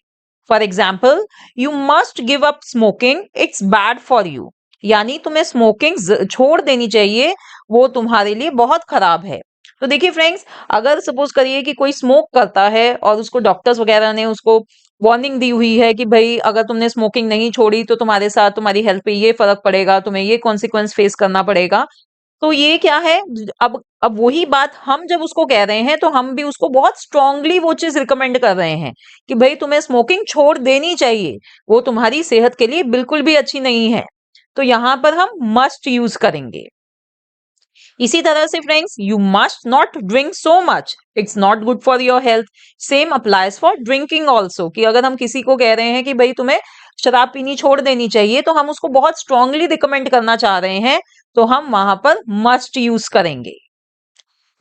For example, you must give up smoking, it's bad for you. यानी तुम्हें स्मोकिंग छोड़ देनी चाहिए, वो तुम्हारे लिए बहुत खराब है। तो देखिए फ्रेंड्स, अगर सपोज करिए कि कोई स्मोक करता है और उसको डॉक्टर्स वगैरह ने उसको वार्निंग दी हुई है कि भाई अगर तुमने स्मोकिंग नहीं छोड़ी तो तुम्हारे साथ तुम्हारी हेल्थ पे ये फर्क पड़ेगा, तुम्हें ये कॉन्सिक्वेंस फेस करना पड़ेगा। तो ये क्या है? अब वही बात हम जब उसको कह रहे हैं तो हम भी उसको बहुत स्ट्रांगली वो चीज रिकमेंड कर रहे हैं कि भाई तुम्हें स्मोकिंग छोड़ देनी चाहिए, वो तुम्हारी सेहत के लिए बिल्कुल भी अच्छी नहीं है। तो यहां पर हम मस्ट यूज करेंगे। इसी तरह से friends, you must not drink so much, it's not good for your health. Same applies for drinking also, कि अगर हम किसी को कह रहे हैं कि भाई तुम्हें शराब पीनी छोड़ देनी चाहिए तो हम उसको बहुत स्ट्रांगली रिकमेंड करना चाह रहे हैं, तो हम वहां पर मस्ट यूज करेंगे।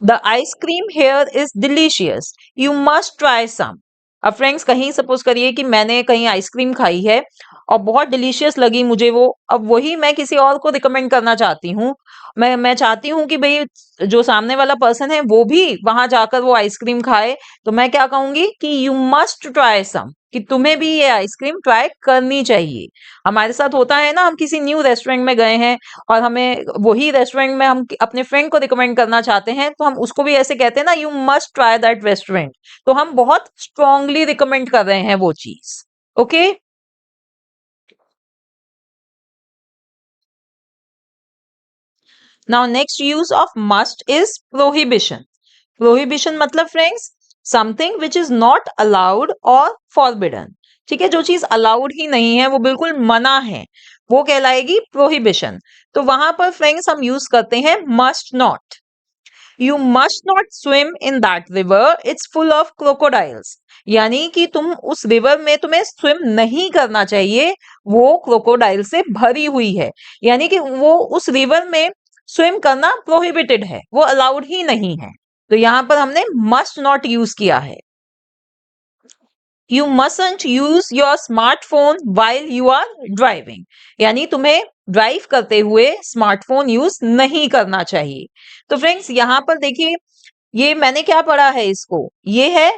The ice cream here is delicious, you must try some. अब फ्रेंड्स कहीं सपोज करिए कि मैंने कहीं आइसक्रीम खाई है और बहुत डिलीशियस लगी मुझे वो, अब वही मैं किसी और को रिकमेंड करना चाहती हूँ। मैं चाहती हूँ कि भाई जो सामने वाला पर्सन है वो भी वहां जाकर वो आइसक्रीम खाए। तो मैं क्या कहूंगी कि यू मस्ट ट्राई सम, कि तुम्हें भी ये आइसक्रीम ट्राई करनी चाहिए। हमारे साथ होता है ना, हम किसी न्यू रेस्टोरेंट में गए हैं और हमें वही रेस्टोरेंट में हम अपने फ्रेंड को रिकमेंड करना चाहते हैं तो हम उसको भी ऐसे कहते हैं ना, you must try that restaurant. तो हम बहुत स्ट्रांगली रिकमेंड कर रहे हैं वो चीज। Okay. Now next use of must is prohibition. Prohibition मतलब friends something which is not allowed और फॉरबिडन। ठीक है, जो चीज अलाउड ही नहीं है, वो बिल्कुल मना है, वो कहलाएगी प्रोहिबिशन। तो वहां पर फ्रेंड्स हम यूज करते हैं must not. You must not swim in that river, it's full of crocodiles. यानी कि तुम उस रिवर में तुम्हें स्विम नहीं करना चाहिए, वो क्रोकोडाइल से भरी हुई है। यानी कि वो उस रिवर में स्विम करना प्रोहिबिटेड है, वो अलाउड ही नहीं है। तो यहां पर हमने मस्ट नॉट यूज किया है। You mustn't use your smartphone while you are driving. यानी तुम्हें ड्राइव करते हुए स्मार्टफोन यूज नहीं करना चाहिए। तो फ्रेंड्स यहां पर देखिए, ये मैंने क्या पढ़ा है, इसको ये है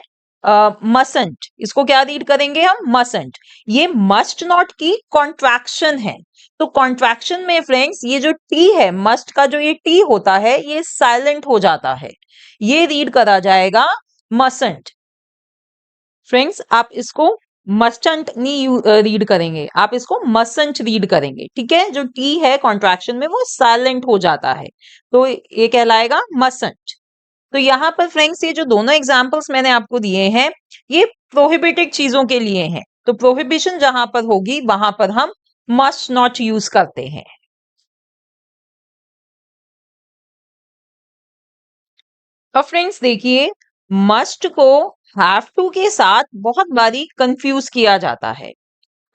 मसंट। इसको क्या रीड करेंगे हम? मसंट। ये मस्ट नॉट की कॉन्ट्रैक्शन है। तो कॉन्ट्रैक्शन में फ्रेंड्स ये जो टी है, मस्ट का जो ये टी होता है, ये साइलेंट हो जाता है, ये रीड करा जाएगा मसंट। फ्रेंड्स आप इसको मस्टंट नहीं रीड करेंगे, आप इसको मसंट रीड करेंगे। ठीक है, जो टी है कॉन्ट्रैक्शन में वो साइलेंट हो जाता है, तो ये कहलाएगा मसंट। तो यहां पर फ्रेंड्स ये जो दोनों एग्जांपल्स मैंने आपको दिए हैं, ये प्रोहिबिटेड चीजों के लिए हैं। तो प्रोहिबिशन जहां पर होगी वहां पर हम मस्ट नॉट यूज करते हैं। अब फ्रेंड्स देखिए, मस्ट को हैव टू के साथ बहुत बारी कंफ्यूज किया जाता है।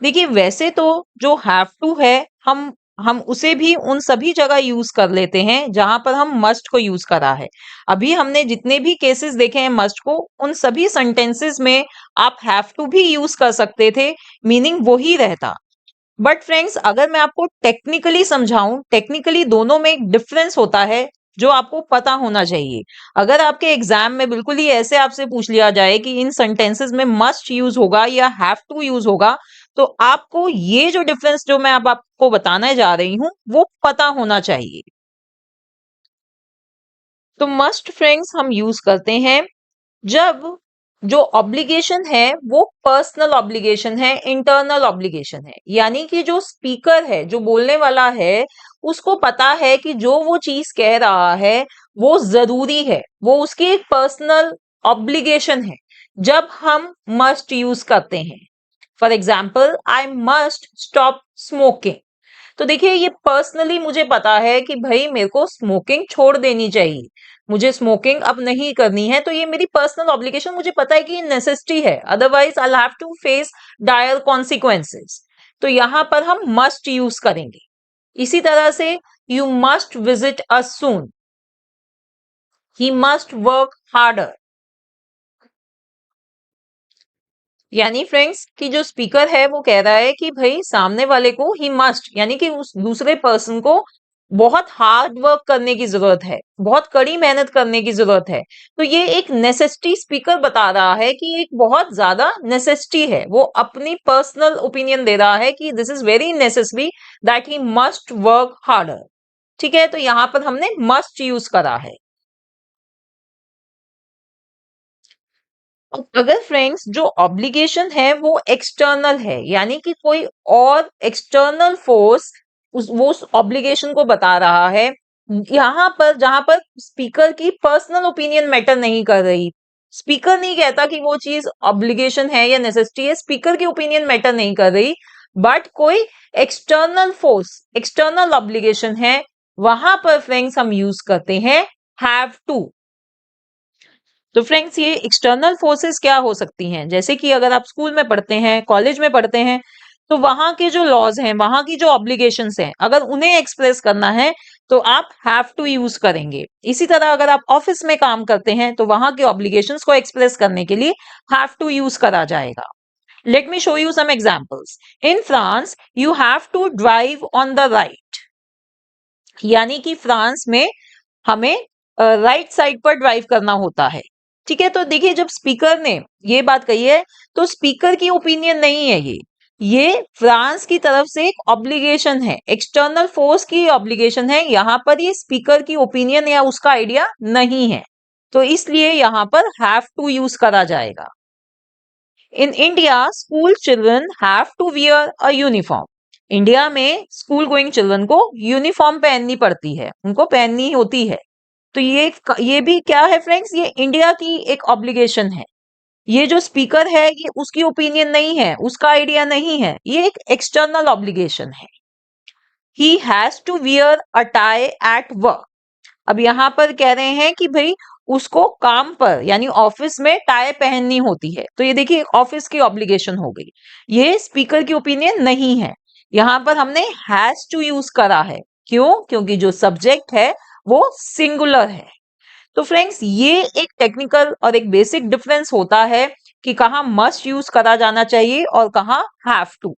देखिए वैसे तो जो हैव टू है, हम उसे भी उन सभी जगह यूज कर लेते हैं जहां पर हम मस्ट को यूज करा है। अभी हमने जितने भी केसेस देखे हैं मस्ट को, उन सभी सेंटेंसेस में आप हैव टू भी यूज कर सकते थे, मीनिंग वही रहता। बट फ्रेंड्स अगर मैं आपको टेक्निकली समझाऊं, टेक्निकली दोनों में एक डिफरेंस होता है। जो आपको पता होना चाहिए। अगर आपके एग्जाम में बिल्कुल ही ऐसे आपसे पूछ लिया जाए कि इन सेंटेंसेस में मस्ट यूज होगा या हैव टू यूज होगा, तो आपको ये जो डिफरेंस जो मैं अब आपको बताने जा रही हूं वो पता होना चाहिए। तो मस्ट फ्रेंड्स हम यूज करते हैं जब जो ऑब्लिगेशन है वो पर्सनल ऑब्लिगेशन है, इंटरनल ऑब्लिगेशन है। यानी कि जो स्पीकर है, जो बोलने वाला है, उसको पता है कि जो वो चीज कह रहा है वो जरूरी है, वो उसकी एक पर्सनल ऑब्लिगेशन है। जब हम मस्ट यूज करते हैं, for example I must stop smoking, तो देखिए ये पर्सनली मुझे पता है कि भाई मेरे को स्मोकिंग छोड़ देनी चाहिए, मुझे स्मोकिंग अब नहीं करनी है। तो ये मेरी पर्सनल ऑब्लिगेशन, मुझे पता है कि ये नेसेसिटी है, otherwise I have to face dire consequences. तो यहां पर हम मस्ट यूज करेंगे। इसी तरह से you must visit us soon, he must work harder. यानी फ्रेंड्स कि जो स्पीकर है वो कह रहा है कि भाई सामने वाले को ही मस्ट, यानी कि उस दूसरे पर्सन को बहुत हार्ड वर्क करने की जरूरत है, बहुत कड़ी मेहनत करने की जरूरत है। तो ये एक नेसेसिटी स्पीकर बता रहा है कि एक बहुत ज्यादा नेसेसिटी है, वो अपनी पर्सनल ओपिनियन दे रहा है कि this is very necessary that he must work harder. ठीक है, तो यहां पर हमने मस्ट यूज करा है। अगर फ्रेंड्स जो ऑब्लिगेशन है वो एक्सटर्नल है, यानी कि कोई और एक्सटर्नल फोर्स वो उस ऑब्लिगेशन को बता रहा है, यहां पर जहां पर स्पीकर की पर्सनल ओपिनियन मैटर नहीं कर रही, स्पीकर नहीं कहता कि वो चीज ऑब्लिगेशन है या नेसेसिटी है, स्पीकर की ओपिनियन मैटर नहीं कर रही, बट कोई एक्सटर्नल फोर्स, एक्सटर्नल ऑब्लिगेशन है, वहां पर फ्रेंड्स हम यूज करते हैं हैव टू। तो फ्रेंड्स ये एक्सटर्नल फोर्सेस क्या हो सकती हैं, जैसे कि अगर आप स्कूल में पढ़ते हैं, कॉलेज में पढ़ते हैं, तो वहां के जो लॉज हैं, वहां की जो ऑब्लिगेशंस हैं, अगर उन्हें एक्सप्रेस करना है तो आप हैव टू यूज करेंगे। इसी तरह अगर आप ऑफिस में काम करते हैं तो वहां के ऑब्लिगेशंस को एक्सप्रेस करने के लिए हैव टू यूज करा जाएगा। Let me show you some examples. In France you have to drive on the right, यानी कि फ्रांस में हमें राइट साइड पर ड्राइव करना होता है। ठीक है, तो देखिए जब स्पीकर ने ये बात कही है तो स्पीकर की ओपिनियन नहीं है, ये फ्रांस की तरफ से एक ऑब्लिगेशन है, एक्सटर्नल फोर्स की ऑब्लिगेशन है। यहां पर ये स्पीकर की ओपिनियन या उसका आइडिया नहीं है, तो इसलिए यहां पर हैव टू यूज करा जाएगा। In India school children have to wear a uniform, India में स्कूल गोइंग चिल्ड्रन को यूनिफॉर्म पहननी पड़ती है, उनको पहननी होती है। तो ये भी क्या है फ्रेंड्स, ये इंडिया की एक ऑब्लिगेशन है। ये जो स्पीकर है ये उसकी ओपिनियन नहीं है, उसका आइडिया नहीं है, ये एक एक्सटर्नल ऑब्लिगेशन है। He has to wear a tie at work, अब यहां पर कह रहे हैं कि भाई उसको काम पर यानी ऑफिस में टाई पहननी होती है, तो ये देखिए ऑफिस की ऑब्लिगेशन हो गई, ये स्पीकर की ओपिनियन नहीं है। यहां पर हमने हैज टू यूज करा है, क्यों? क्योंकि जो सब्जेक्ट है वो सिंगुलर है। तो फ्रेंड्स ये एक टेक्निकल और एक बेसिक डिफरेंस होता है कि कहाँ मस्ट यूज करा जाना चाहिए और कहाँ हैव टू।